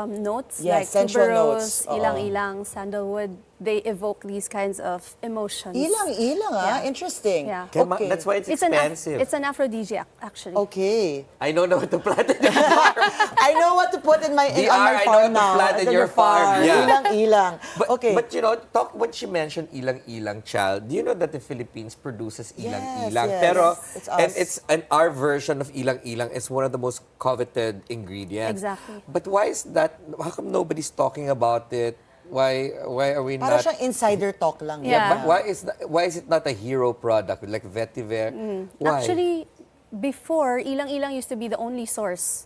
notes Yes, like sensual tuberose, notes. Oo. ilang-ilang, sandalwood, they evoke these kinds of emotions. Ilang-ilang, ah? Yeah. Interesting. Yeah. Okay. That's why it's It's expensive. it's an aphrodisiac, actually. Okay. I know what to plant in your I know what to put in my DR, on my I know farm what to now. plant in At your farm. Yeah. Ilang-ilang. Okay. But you know, when she mentioned ilang-ilang, child, do you know that the Philippines produces ilang-ilang? yes. Pero It's and us. our version of ilang-ilang is one of the most coveted ingredients. Exactly. But why is that? How come nobody's talking about it? Why are we Para not? siyang insider talk lang. Yeah. But why is it not a hero product like vetiver? Why? Actually, before, ilang-ilang used to be the only source.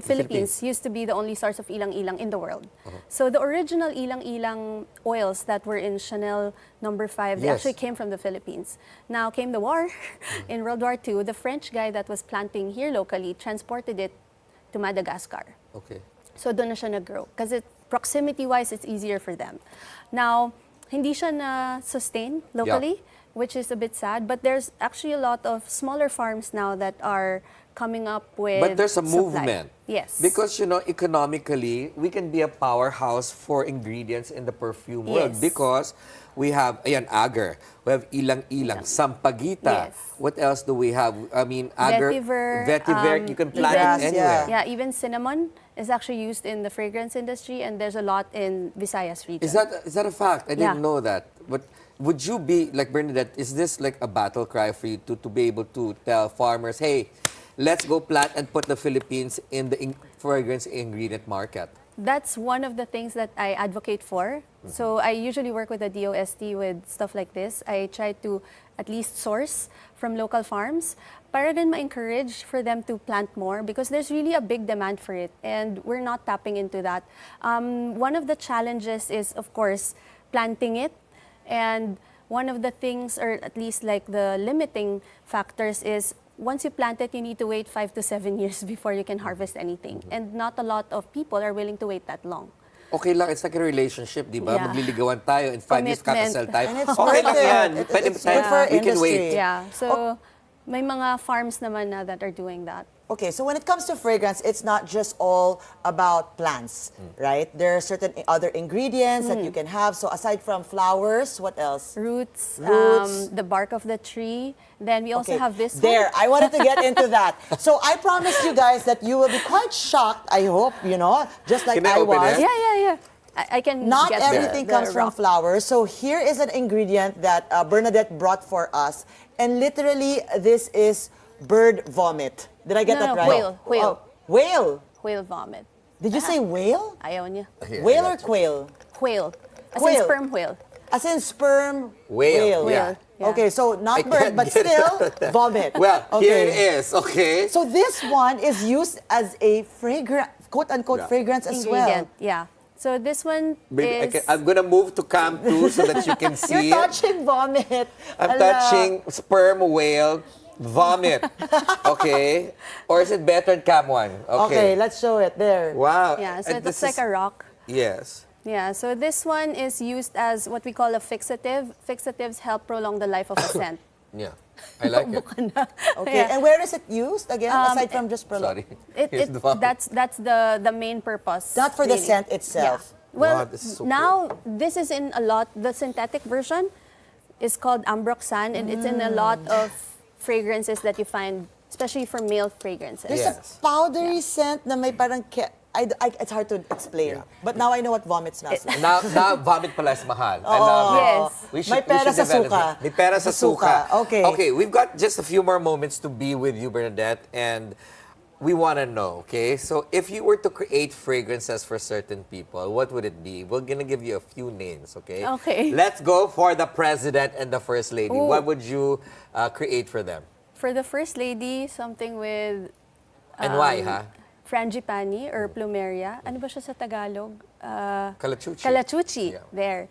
Philippines used to be the only source of ilang-ilang in the world. So the original ilang-ilang oils that were in Chanel number 5, they Yes. actually came from the Philippines. Now came the war. In World War II, the French guy that was planting here locally transported it to Madagascar. Okay. So doon na siya nag-grow. Kasi proximity-wise, it's easier for them. Now, hindi siya na-sustain locally, which is a bit sad. But there's actually a lot of smaller farms now that are coming up with But there's a supply. movement. Yes. Because, you know, economically, we can be a powerhouse for ingredients in the perfume world. Yes. Because we have, agar. We have ilang-ilang, sampagita. Yes. What else do we have? I mean, agar. Vetiver, you can plant Yes, it anywhere. Yeah, even cinnamon is actually used in the fragrance industry, and there's a lot in Visayas region. Is that a fact? I didn't Yeah. know that. But would you be, like Bernadette, is this like a battle cry for you to be able to tell farmers, hey, let's go plant and put the Philippines in the fragrance ingredient market? That's one of the things that I advocate for. So I usually work with the DOST with stuff like this. I try to at least source from local farms para then ma-encourage for them to plant more because there's really a big demand for it and we're not tapping into that. One of the challenges is, of course, planting it. And one of the things, or at least like the limiting factors is once you plant it, you need to wait 5 to 7 years before you can harvest anything. And not a lot of people are willing to wait that long. Okay lang, it's like a relationship, di ba? Yeah. Magliligawan tayo, in 5 years Commitment. kakasal tayo. And it's Okay worth lang it. yan. Pwede It's good for we can industry. wait. Yeah, so may mga farms naman na that are doing that. Okay, so when it comes to fragrance, it's not just all about plants, right? There are certain other ingredients that you can have. So aside from flowers, what else? Roots, Roots. the bark of the tree. Then we also Okay, have this there. one. I wanted to get into that. So I promised you guys that you will be quite shocked, I hope, just like Can I I open was. it? Yeah. I can Not get everything the comes from rock. flowers. So here is an ingredient that Bernadette brought for us. And literally, this is bird vomit. Did I get that right? Whale. Oh, whale. Whale vomit. Did you say whale? Ayaw niya. Whale or quail? Whale. As Quail. in sperm whale. As in sperm Whale. Yeah. Okay, so not I bird, can't but get still out of that. vomit. Well, okay. here it is, okay? So this one is used as a fragrance, quote-unquote fragrance as Ingredient. well. Yeah. So this one Baby, is... I'm gonna move to cam 2 so that you can see You're it. touching vomit. I'm Ala. touching sperm whale vomit. Okay? Or is it better in cam 1? Okay, let's show it there. Wow. Yeah, so And it this looks like is- a rock. Yes. Yeah, so this one is used as what we call a fixative. Fixatives help prolong the life of a scent. Yeah. I like it. Okay, Yeah. and where is it used again, aside from just prolong? Sorry. Here's the vomit. That's the main purpose. Not for the really. scent itself. Yeah. Well, Wow, this is so now this is in a lot. The synthetic version is called ambroxan, and it's in a lot of fragrances that you find, especially for male fragrances. There's Yes. a powdery scent na may parang it's hard to explain. Yeah. But now I know what vomit smells like. Now vomit pala is mahal. I love it. Yes. May pera sa develop suka. it. May pera sa Sa suka. suka. Okay. Okay, we've got just a few more moments to be with you, Bernadette, and we want to know, okay? So if you were to create fragrances for certain people, what would it be? We're going to give you a few names, okay? Okay. Let's go for the president and the first lady. Ooh. What would you create for them? For the first lady, something with And why, huh? frangipani or plumeria. Ano ba siya sa Tagalog? Calachuchi. Calachuchi. Yeah. There.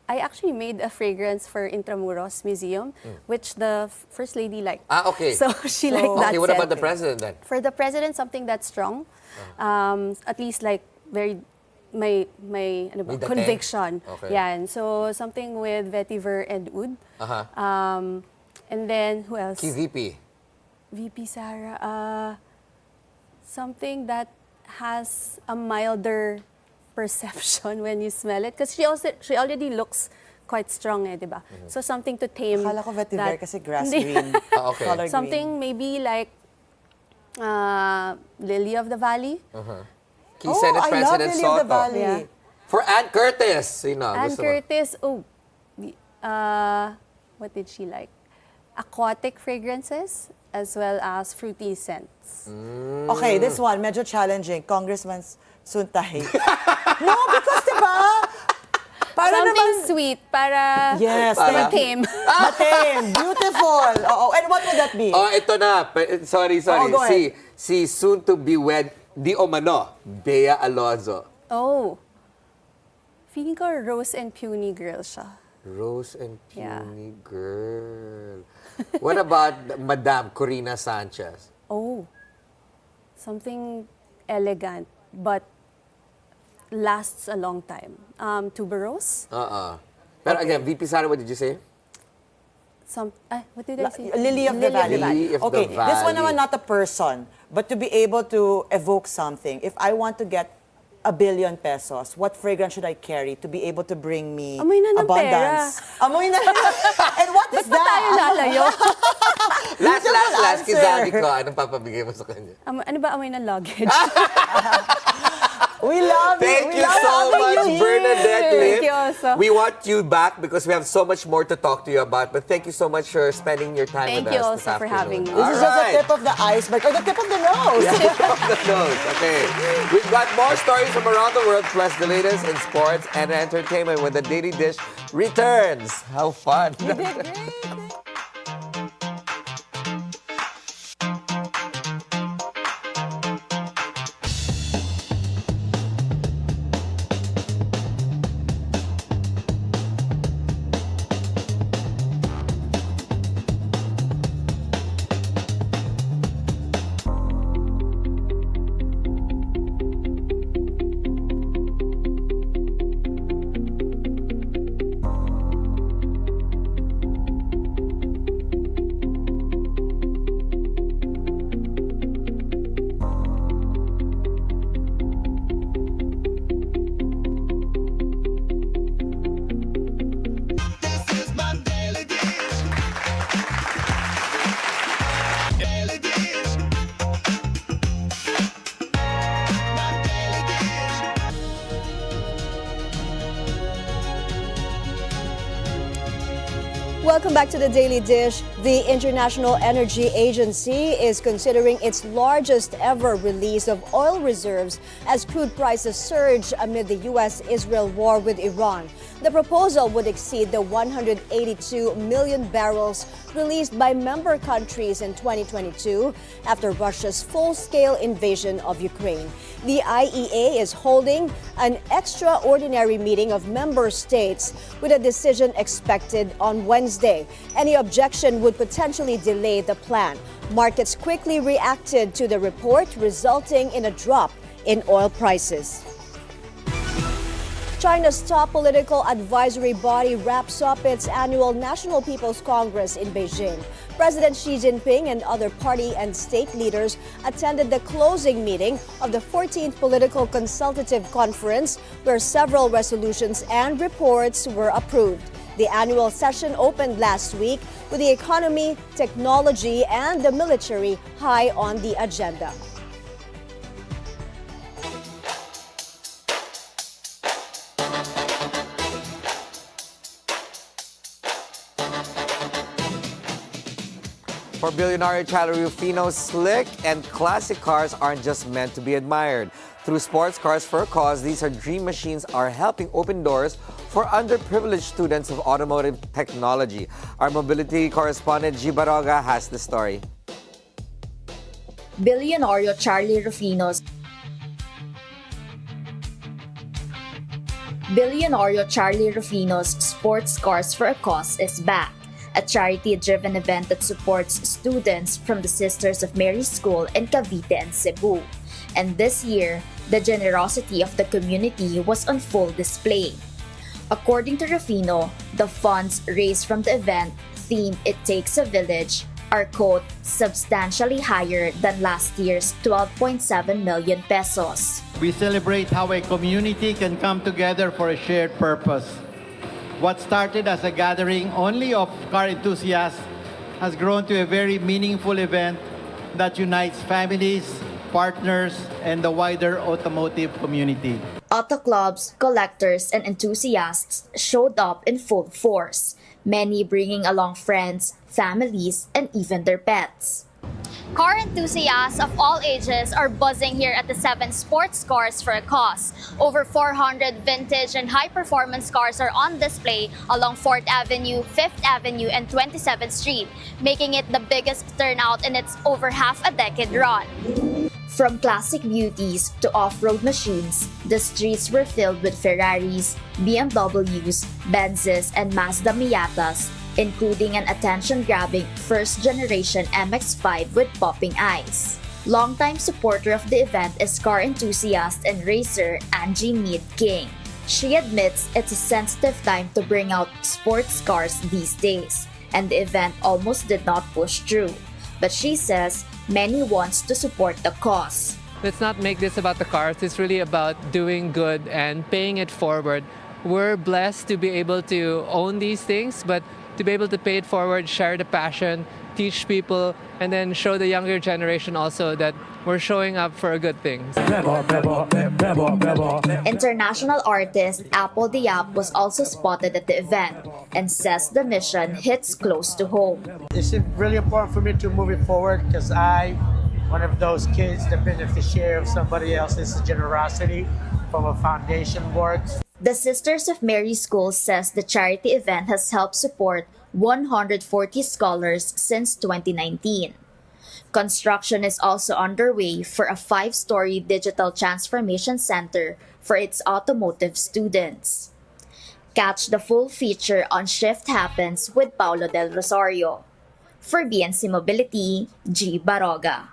I actually made a fragrance for Intramuros Museum, which the First Lady liked. Okay. So she liked that Okay, what scent. about the president then? For the president, something that's strong. At least like very may ano ba, May dating? conviction. Okay. Yan. So something with vetiver and oud. And then who else? Key VP. VP Sara. Something that has a milder perception when you smell it, because she already looks quite strong, di ba? So something to tame. Akala ko vetiver that. kasi grass Hindi. green. Okay. Color Something maybe like Lily of the Valley. Key Senate I love President Lily Soto. of the Valley. Yeah. For Ann Curtis. Ann Curtis, what did she like? Aquatic fragrances as well as fruity scents. Okay, this one, medyo challenging. Congressman Suntay. No, because diba? Para Something naman, sweet para yes, tame. Matim, beautiful. Oo, and what would that be? Oh, ito na. Sorry. Go ahead. Si soon to be wed, di umano, Bea Alonzo. Oh. Feeling ko Rose and Puny girl siya. Rose and Yeah. Puny girl. What about Madam Corina Sanchez? Oh. Something elegant but lasts a long time. Tuberose? Pero again, VP Sara, what did you say? What did I say? Lily of the Valley. Lily of Okay, the this one Valley. naman not a person, but to be able to evoke something. If I want to get ¡1 billion pesos, what fragrance should I carry to be able to bring me Amoy na ng abundance? Amoy na ng And what is Ba't pa tayo that? lalayo? Last answer. kisadi ko, anong papabigay mo sa kanya? Ano ba amoy ng luggage? We love Thank you. you so much, Bernadette Lim. Thank you also. We want you back because we have so much more to talk to you about. But thank you so much for spending your time Thank with you us this also for having afternoon. me. This is just the tip of the iceberg, or the tip of the nose. Tip of the nose. Okay. We've got more stories from around the world, plus the latest in sports and entertainment when the Daily Dish returns. How fun. You did great. Welcome back to the Daily Dish. The International Energy Agency is considering its largest ever release of oil reserves as crude prices surge amid the U.S.-Israel war with Iran. The proposal would exceed the 182 million barrels released by member countries in 2022 after Russia's full-scale invasion of Ukraine. The IEA is holding an extraordinary meeting of member states with a decision expected on Wednesday. Any objection would potentially delay the plan. Markets quickly reacted to the report, resulting in a drop in oil prices. China's top political advisory body wraps up its annual National People's Congress in Beijing. President Xi Jinping and other party and state leaders attended the closing meeting of the 14th Political Consultative Conference, where several resolutions and reports were approved. The annual session opened last week with the economy, technology, and the military high on the agenda. For Bilyonaryo Chalo Rufino, slick and classic cars aren't just meant to be admired. Through Sports Cars for a Cause, these are dream machines are helping open doors for underprivileged students of automotive technology. Our mobility correspondent G. Baroga has the story. Bilyonaryo Charlie Rufino's Sports Scars for a Cause is back, a charity-driven event that supports students from the Sisters of Mary School in Cavite and Cebu. And this year, the generosity of the community was on full display. According to Rufino, the funds raised from the event, themed It Takes a Village, are, quote, substantially higher than last year's 12.7 million pesos. We celebrate how a community can come together for a shared purpose. What started as a gathering only of car enthusiasts has grown to a very meaningful event that unites families, partners, and the wider automotive community. Auto clubs, collectors, and enthusiasts showed up in full force, many bringing along friends, families, and even their pets. Car enthusiasts of all ages are buzzing here at the 7 Sports Cars for a Cause. Over 400 vintage and high-performance cars are on display along 4th Avenue, 5th Avenue, and 27th Street, making it the biggest turnout in its over half-a-decade run. From classic beauties to off-road machines, the streets were filled with Ferraris, BMWs, Benzes, and Mazda Miatas, including an attention-grabbing first-generation MX-5 with popping eyes. Longtime supporter of the event is car enthusiast and racer Angie Mead King. She admits it's a sensitive time to bring out sports cars these days, and the event almost did not push through. But she says many wants to support the cause. Let's not make this about the cars. It's really about doing good and paying it forward. We're blessed to be able to own these things, but to be able to pay it forward, share the passion, teach people, and then show the younger generation also that we're showing up for a good thing. International artist Apple Diab was also spotted at the event and says the mission hits close to home. It's really important for me to move it forward because one of those kids, the beneficiary of somebody else's generosity from a foundation works. The Sisters of Mary School says the charity event has helped support 140 scholars since 2019. Construction is also underway for a 5-story digital transformation center for its automotive students. Catch the full feature on Shift Happens with Paulo Del Rosario. For BNC Mobility, G. Baroga.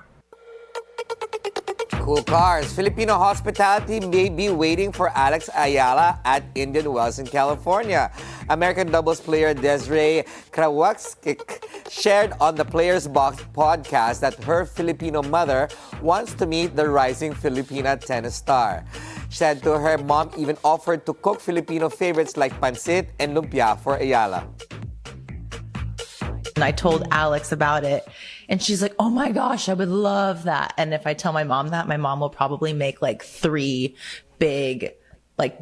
Cool cars. Filipino hospitality may be waiting for Alex Ayala at Indian Wells in California. American doubles player Desiree Krawatskik shared on the Players Box podcast that her Filipino mother wants to meet the rising Filipina tennis star. She said to her mom even offered to cook Filipino favorites like pancit and lumpia for Ayala. And I told Alex about it, and she's like, oh my gosh, I would love that. And if I tell my mom that, my mom will probably make like 3 big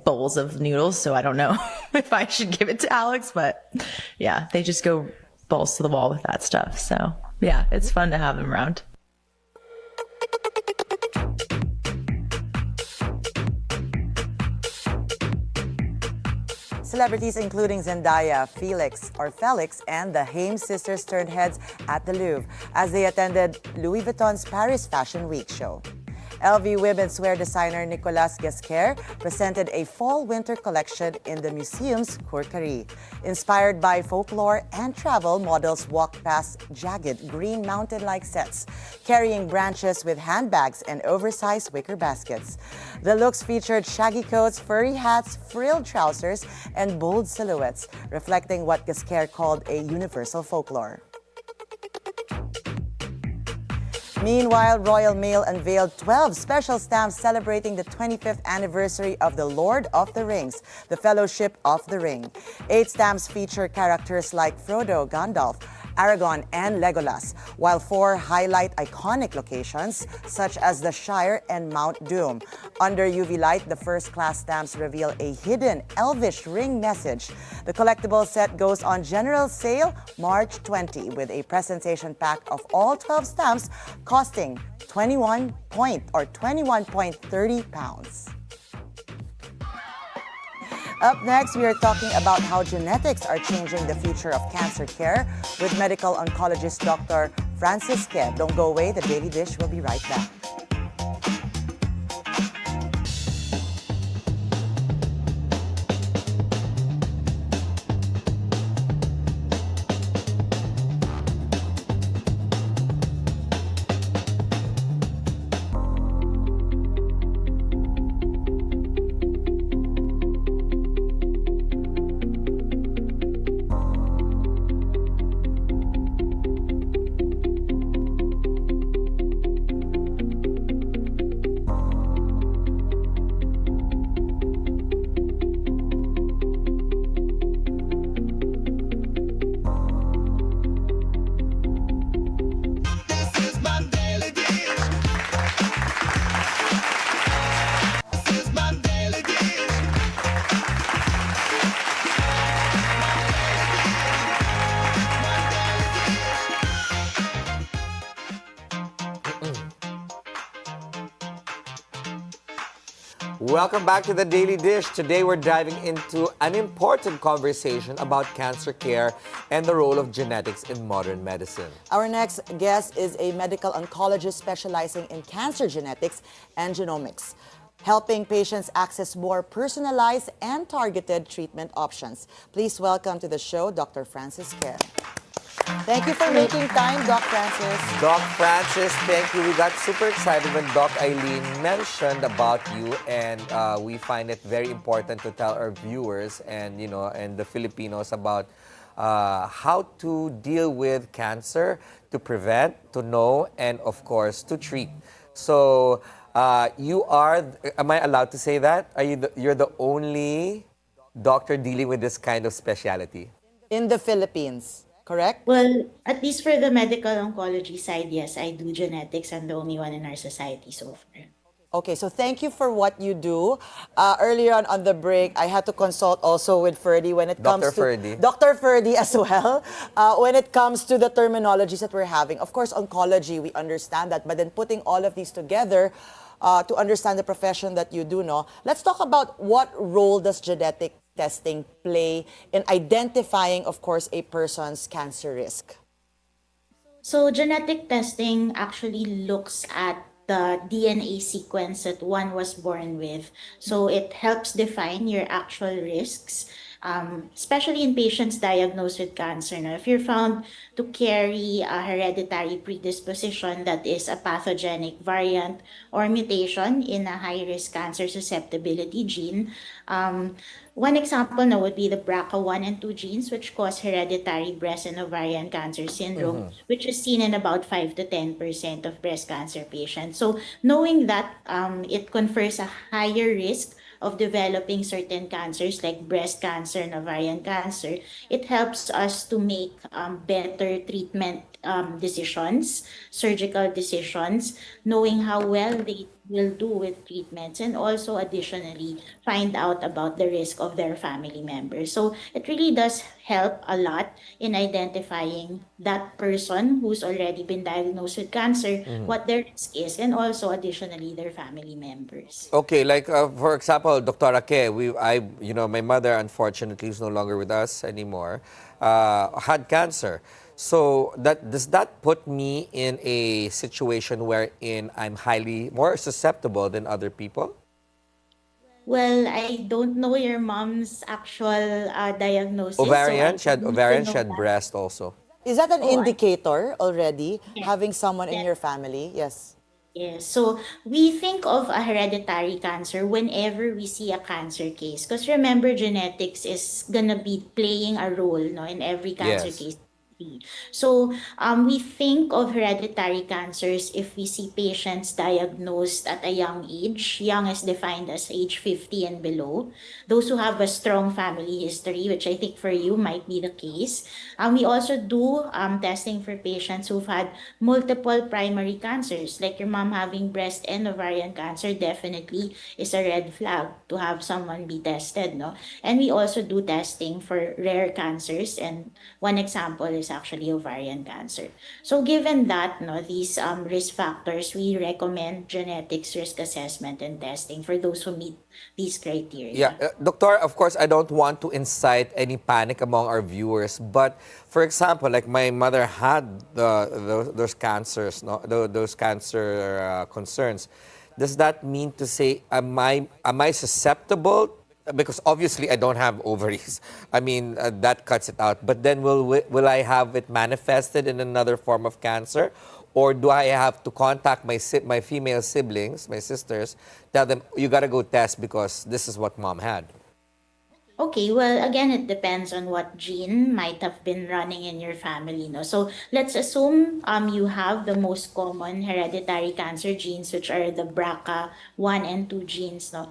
bowls of noodles. So I don't know if I should give it to Alex, but yeah, they just go balls to the wall with that stuff. So yeah, it's fun to have them around. Celebrities including Zendaya, Felix, and the Haim sisters turned heads at the Louvre as they attended Louis Vuitton's Paris Fashion Week show. LV women's wear designer Nicolas Ghesquière presented a fall-winter collection in the museum's Courcary. Inspired by folklore and travel, models walked past jagged green mountain-like sets, carrying branches with handbags and oversized wicker baskets. The looks featured shaggy coats, furry hats, frilled trousers, and bold silhouettes, reflecting what Ghesquière called a universal folklore. Meanwhile, Royal Mail unveiled 12 special stamps celebrating the 25th anniversary of The Lord of the Rings, the Fellowship of the Ring. 8 stamps feature characters like Frodo, Gandalf, Aragorn, and Legolas, while 4 highlight iconic locations such as the Shire and Mount Doom. Under UV light, the first-class stamps reveal a hidden elvish ring message. The collectible set goes on general sale March 20 with a presentation pack of all 12 stamps costing £21.30. Up next, we are talking about how genetics are changing the future of cancer care with medical oncologist Dr. Francis Ke. Don't go away. The Daily Dish will be right back. Welcome back to the Daily Dish. Today we're diving into an important conversation about cancer care and the role of genetics in modern medicine. Our next guest is a medical oncologist specializing in cancer genetics and genomics, helping patients access more personalized and targeted treatment options. Please welcome to the show Dr. Francis Ke. Thank you for making time, Doc Francis. Doc Francis, thank you. We got super excited when Doc Eileen mentioned about you, and we find it very important to tell our viewers and and the Filipinos about how to deal with cancer, to prevent, to know, and of course to treat. So you are, am I allowed to say that? You're the only doctor dealing with this kind of specialty in the Philippines? Correct? Well, at least for the medical oncology side, yes, I do genetics. I'm the only one in our society so far. Okay, so thank you for what you do. Earlier on the break, I had to consult also with Ferdi when it comes to Dr. Ferdi as well. When it comes to the terminologies that we're having, of course, oncology, we understand that, but then putting all of these together to understand the profession that you do know, let's talk about what role does genetic testing play in identifying, of course, a person's cancer risk? So genetic testing actually looks at the DNA sequence that one was born with. So it helps define your actual risks, especially in patients diagnosed with cancer. Now, if you're found to carry a hereditary predisposition that is a pathogenic variant or mutation in a high-risk cancer susceptibility gene, one example now would be the BRCA1 and 2 genes, which cause hereditary breast and ovarian cancer syndrome, which is seen in about 5 to 10% of breast cancer patients. So knowing that it confers a higher risk of developing certain cancers like breast cancer and ovarian cancer, it helps us to make better treatment decisions, surgical decisions, knowing how well they will do with treatments, and also additionally find out about the risk of their family members. So it really does help a lot in identifying that person who's already been diagnosed with cancer, what their risk is, and also additionally their family members. Okay, like for example, Dr. Ke, my mother unfortunately is no longer with us anymore, had cancer. So does that put me in a situation wherein I'm more susceptible than other people? Well, I don't know your mom's actual diagnosis. Ovarian, she had breast also. Is that an indicator already, having someone in your family? Yes. Yes. So we think of a hereditary cancer whenever we see a cancer case. Because remember, genetics is going to be playing a role in every cancer case. So we think of hereditary cancers if we see patients diagnosed at a young age. Young is defined as age 50 and below. Those who have a strong family history, which I think for you might be the case. We also do testing for patients who've had multiple primary cancers, like your mom having breast and ovarian cancer definitely is a red flag to have someone be tested. No? And we also do testing for rare cancers, and one example is is actually ovarian cancer. So given that, no, these risk factors, we recommend genetics risk assessment and testing for those who meet these criteria. Yeah, Doctor, of course, I don't want to incite any panic among our viewers, but for example, like my mother had those cancers, no, those cancer concerns. Does that mean to say, am I susceptible? Because obviously I don't have ovaries. I mean, that cuts it out. But then will I have it manifested in another form of cancer? Or do I have to contact my female siblings, my sisters, tell them, you got to go test because this is what mom had? Okay, well, again, it depends on what gene might have been running in your family, no? So let's assume you have the most common hereditary cancer genes, which are the BRCA1 and 2 genes, no?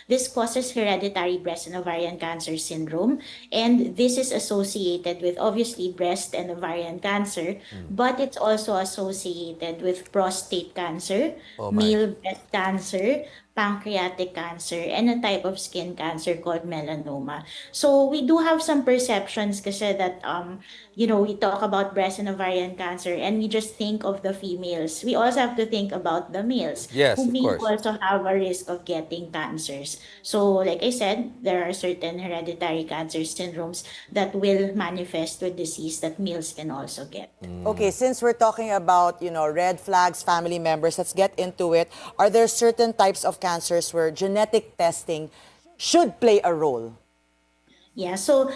This causes hereditary breast and ovarian cancer syndrome, and this is associated with obviously breast and ovarian cancer, but it's also associated with prostate cancer, Oh my. male breast cancer, pancreatic cancer, and a type of skin cancer called melanoma. So we do have some perceptions kasi that we talk about breast and ovarian cancer and we just think of the females. We also have to think about the males Yes, who of may course. also have a risk of getting cancers. So like I said, there are certain hereditary cancer syndromes that will manifest with disease that males can also get. Okay, since we're talking about, red flags, family members, let's get into it. Are there certain types of cancers where genetic testing should play a role? Yeah, so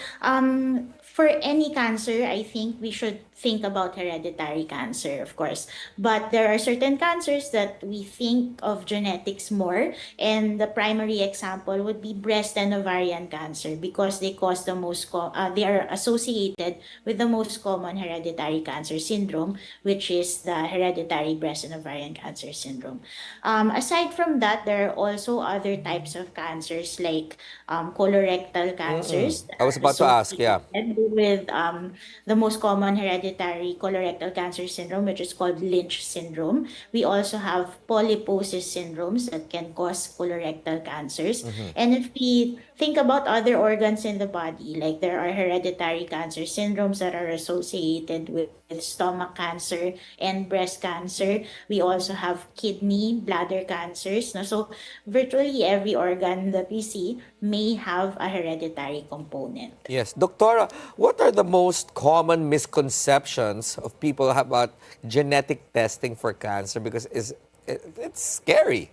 for any cancer, I think we should think about hereditary cancer, of course. But there are certain cancers that we think of genetics more, and the primary example would be breast and ovarian cancer because they cause they are associated with the most common hereditary cancer syndrome, which is the hereditary breast and ovarian cancer syndrome. Aside from that, there are also other types of cancers like colorectal cancers. I was about to ask, yeah. With the most common hereditary colorectal cancer syndrome, which is called Lynch syndrome. We also have polyposis syndromes that can cause colorectal cancers. And if we think about other organs in the body, like there are hereditary cancer syndromes that are associated with stomach cancer and breast cancer. We also have kidney, bladder cancers. No? So virtually every organ that we see may have a hereditary component. Yes. Doctora, what are the most common misconceptions of people about genetic testing for cancer? Because it's scary.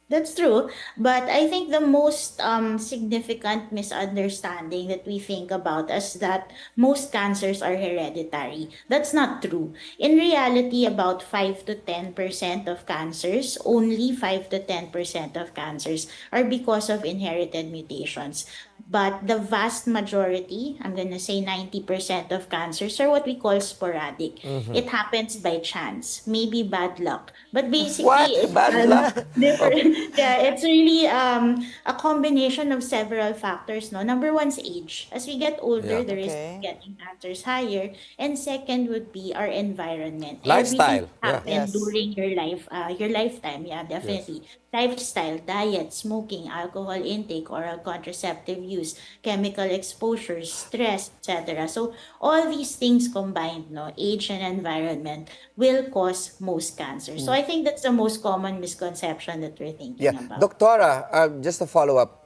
That's true. But I think the most significant misunderstanding that we think about is that most cancers are hereditary. That's not true. In reality, about 5 to 10% of cancers, only 5 to 10% of cancers are because of inherited mutations. But the vast majority, I'm going to say 90% of cancers are what we call sporadic. It happens by chance, maybe bad luck. But basically, What? it's Bad luck? different. Yeah, it's really a combination of several factors. No, number one is age. As we get older, Yeah. the risk Okay. of getting cancers higher. And second would be our environment. Lifestyle. Everything Yeah. happened Yes. during your lifetime. Yeah, definitely. Lifestyle, diet, smoking, alcohol intake, oral contraceptive use, chemical exposure, stress, etc. So all these things combined, no, age and environment will cause most cancer. So I think that's the most common misconception that we're thinking Yeah. about. Doctora, just a follow-up.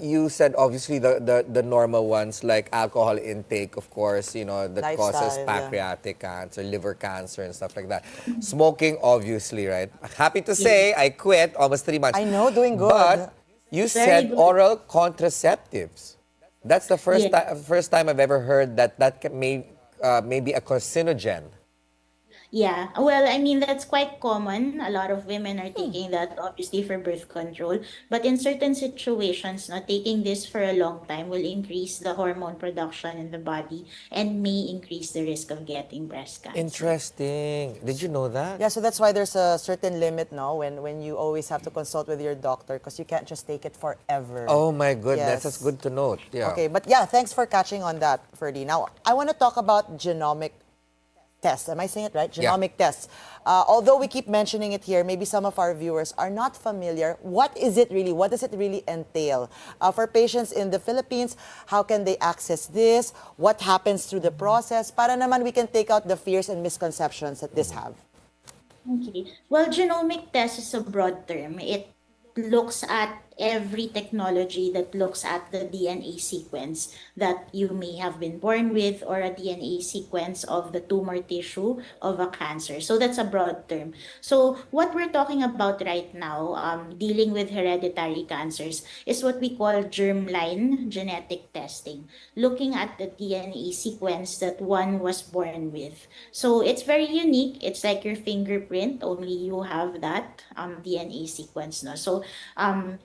You said obviously the normal ones like alcohol intake, of course, that causes Lifestyle, yeah. pancreatic cancer, liver cancer, and stuff like that. Smoking, obviously, right? Happy to say I quit almost 3 months. I know, doing good. But you Very said good. oral contraceptives. That's the first Yeah. first time I've ever heard that may be a carcinogen. Yeah, well, I mean, that's quite common. A lot of women are taking that obviously for birth control. But in certain situations, no, taking this for a long time will increase the hormone production in the body and may increase the risk of getting breast cancer. Interesting. Did you know that? Yeah, so that's why there's a certain limit, no, when you always have to consult with your doctor because you can't just take it forever. Oh my goodness, Yes. that's good to note. Yeah. Okay, but yeah, thanks for catching on that, Ferdi. Now, I want to talk about genomic tests. Am I saying it right? Yeah. Genomic tests. Although we keep mentioning it here, maybe some of our viewers are not familiar. What is it really? What does it really entail? For patients in the Philippines, how can they access this? What happens through the process? Para naman we can take out the fears and misconceptions that this have. Okay. Well, genomic test is a broad term. It looks at every technology that looks at the DNA sequence that you may have been born with, or a DNA sequence of the tumor tissue of a cancer. So that's a broad term. So what we're talking about right now, dealing with hereditary cancers, is what we call germline genetic testing, looking at the DNA sequence that one was born with. So it's very unique. It's like your fingerprint, only you have that DNA sequence. No? So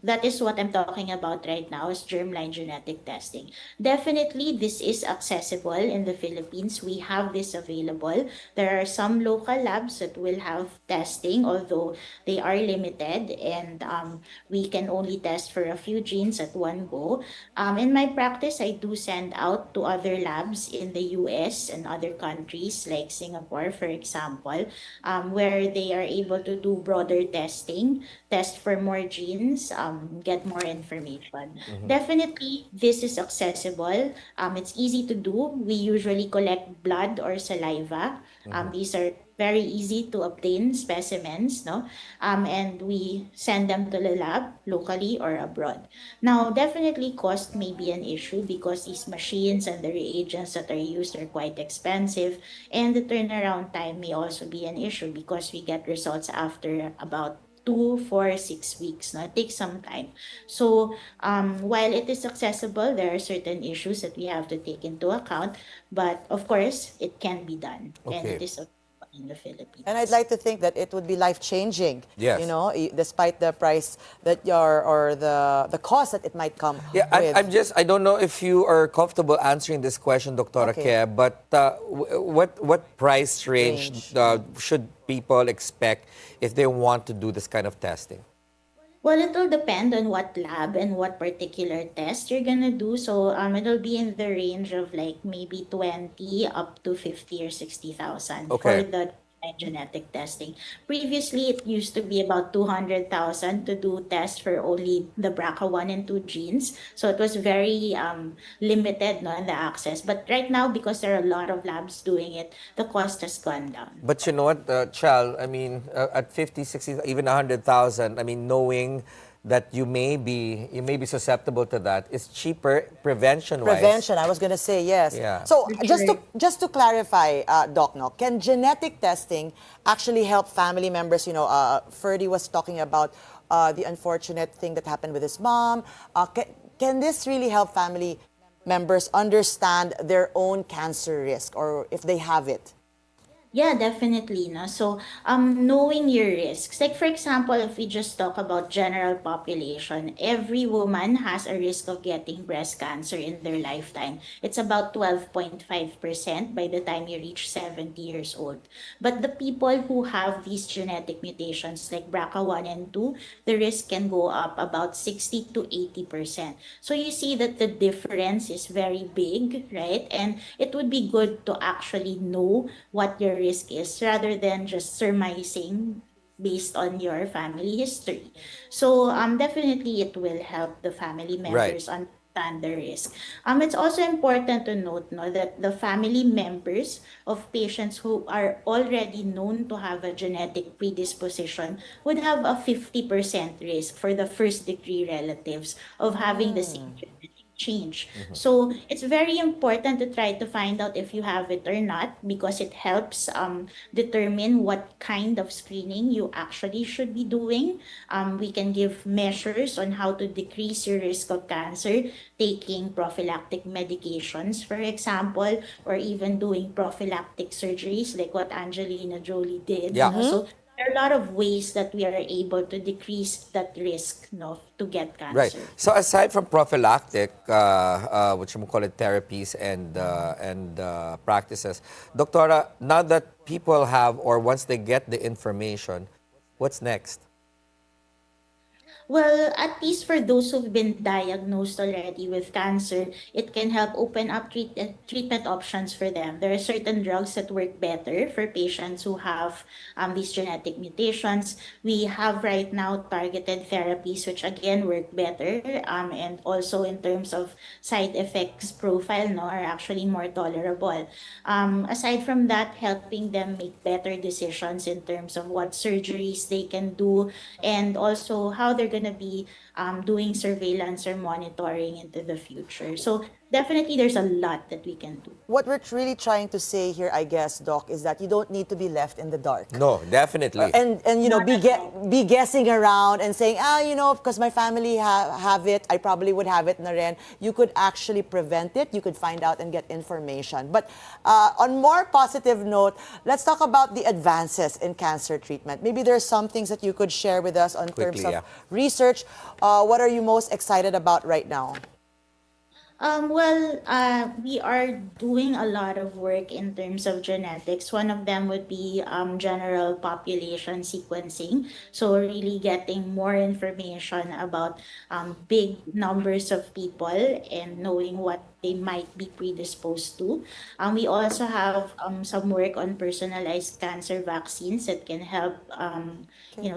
that is what I'm talking about right now, is germline genetic testing. Definitely, this is accessible in the Philippines. We have this available. There are some local labs that will have testing, although they are limited, and we can only test for a few genes at one go. In my practice, I do send out to other labs in the US and other countries like Singapore, for example, where they are able to do broader testing, test for more genes, get more information. Definitely, this is accessible. It's easy to do. We usually collect blood or saliva. These are very easy to obtain specimens, no? And we send them to the lab locally or abroad. Now, definitely cost may be an issue because these machines and the reagents that are used are quite expensive, and the turnaround time may also be an issue because we get results after about 2, 4, 6 weeks. No? It takes some time. So while it is accessible, there are certain issues that we have to take into account. But of course, it can be done. And it is in the Philippines. And I'd like to think that it would be life-changing, Yes. you know, despite the price that or the cost that it might come Yeah, with. I don't know if you are comfortable answering this question, Dr. Okay. Kea, but what price range should people expect if they want to do this kind of testing? Well, it'll depend on what lab and what particular test you're gonna do. So it'll be in the range of like maybe 20 up to 50 or 60,000 Okay. for the genetic testing. Previously, it used to be about 200,000 to do tests for only the BRCA1 and 2 genes. So it was very limited, no, in the access. But right now, because there are a lot of labs doing it, the cost has gone down. But you know what, Chal, I mean, at 50, 60, even 100,000, I mean, knowing that you may be susceptible to that, is cheaper prevention-wise. Prevention, I was going to say, yes. Yeah. So just to clarify, Doc Noc, can genetic testing actually help family members? You know, Ferdi was talking about the unfortunate thing that happened with his mom. Can this really help family members understand their own cancer risk, or if they have it? Yeah, definitely. No? So, knowing your risks. Like, for example, if we just talk about general population, every woman has a risk of getting breast cancer in their lifetime. It's about 12.5% by the time you reach 70 years old. But the people who have these genetic mutations, like BRCA1 and 2, the risk can go up about 60 to 80%. So, you see that the difference is very big, right? And it would be good to actually know what your risk is rather than just surmising based on your family history. So definitely it will help the family members understand the risk. It's also important to note, no, that the family members of patients who are already known to have a genetic predisposition would have a 50% risk for the first degree relatives of having the same genetic change. So it's very important to try to find out if you have it or not, because it helps determine what kind of screening you actually should be doing. We can give measures on how to decrease your risk of cancer, taking prophylactic medications, for example, or even doing prophylactic surgeries like what Angelina Jolie did. Yeah. So there are a lot of ways that we are able to decrease that risk, no, to get cancer. Right. So aside from prophylactic, what you call it, therapies and practices, Doctora, now that people have, or once they get the information, what's next? Well, at least for those who've been diagnosed already with cancer, it can help open up treatment options for them. There are certain drugs that work better for patients who have these genetic mutations. We have right now targeted therapies, which again work better, and also in terms of side effects profile, no, are actually more tolerable. Aside from that, helping them make better decisions in terms of what surgeries they can do and also how they're going to be doing surveillance or monitoring into the future. So definitely there's a lot that we can do. What we're really trying to say here, I guess, Doc, is that you don't need to be left in the dark. No, definitely. And you know, be guessing around and saying, you know, because my family have it, I probably would have it na rin. You could actually prevent it. You could find out and get information. But on more positive note, let's talk about the advances in cancer treatment. Maybe there's some things that you could share with us on terms of research. What are you most excited about right now? We are doing a lot of work in terms of genetics. One of them would be general population sequencing. So really getting more information about big numbers of people and knowing what they might be predisposed to. We also have some work on personalized cancer vaccines that can help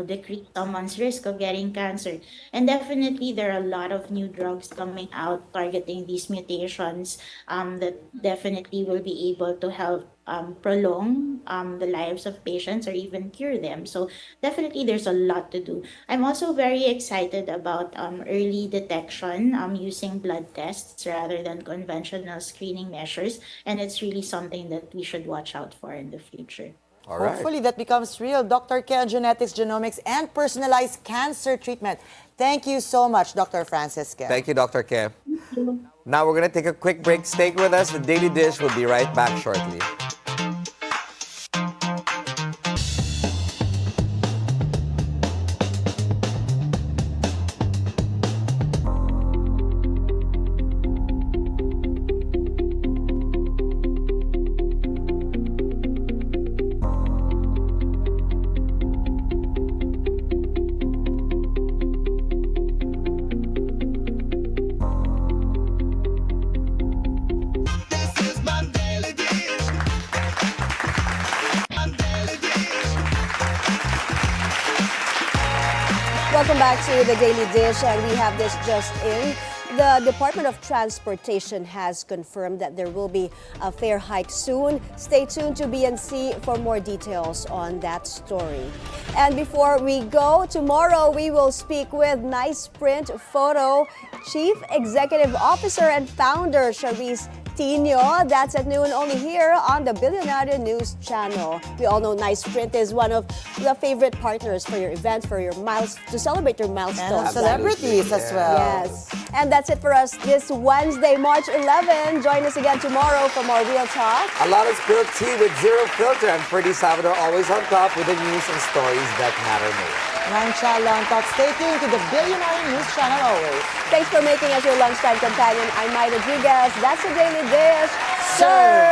decrease someone's risk of getting cancer. And definitely there are a lot of new drugs coming out targeting these mutations that definitely will be able to help prolong the lives of patients or even cure them. So definitely there's a lot to do. I'm also very excited about early detection using blood tests rather than conventional screening measures. And it's really something that we should watch out for in the future. All right. Hopefully that becomes real. Dr. Ke on genetics, genomics, and personalized cancer treatment. Thank you so much, Dr. Francis Ke. Thank you, Dr. Ke. Now we're going to take a quick break. Stay with us. The Daily Dish will be right back shortly. Welcome back to the Daily Dish, and we have this just in. The Department of Transportation has confirmed that there will be a fare hike soon. Stay tuned to BNC for more details on that story. And before we go, tomorrow we will speak with Nice Print Photo Chief Executive Officer and Founder Charisse Tino. That's at noon only here on the Bilyonaryo News Channel. We all know Nice Print is one of the favorite partners for your events, for your to celebrate your milestones. And celebrities as well. Yes. And that's it for us this Wednesday, March 11. Join us again tomorrow for more Real Talk. A lot of spilled tea with zero filter. I'm Ferdi Salvador, always on top with the news and stories that matter most. I'm Chal Lontoc. Stay tuned to the Bilyonaryo News Channel always. Thanks for making us your lunchtime companion. I'm Mai Rodriguez. That's the Daily Dish. Serve!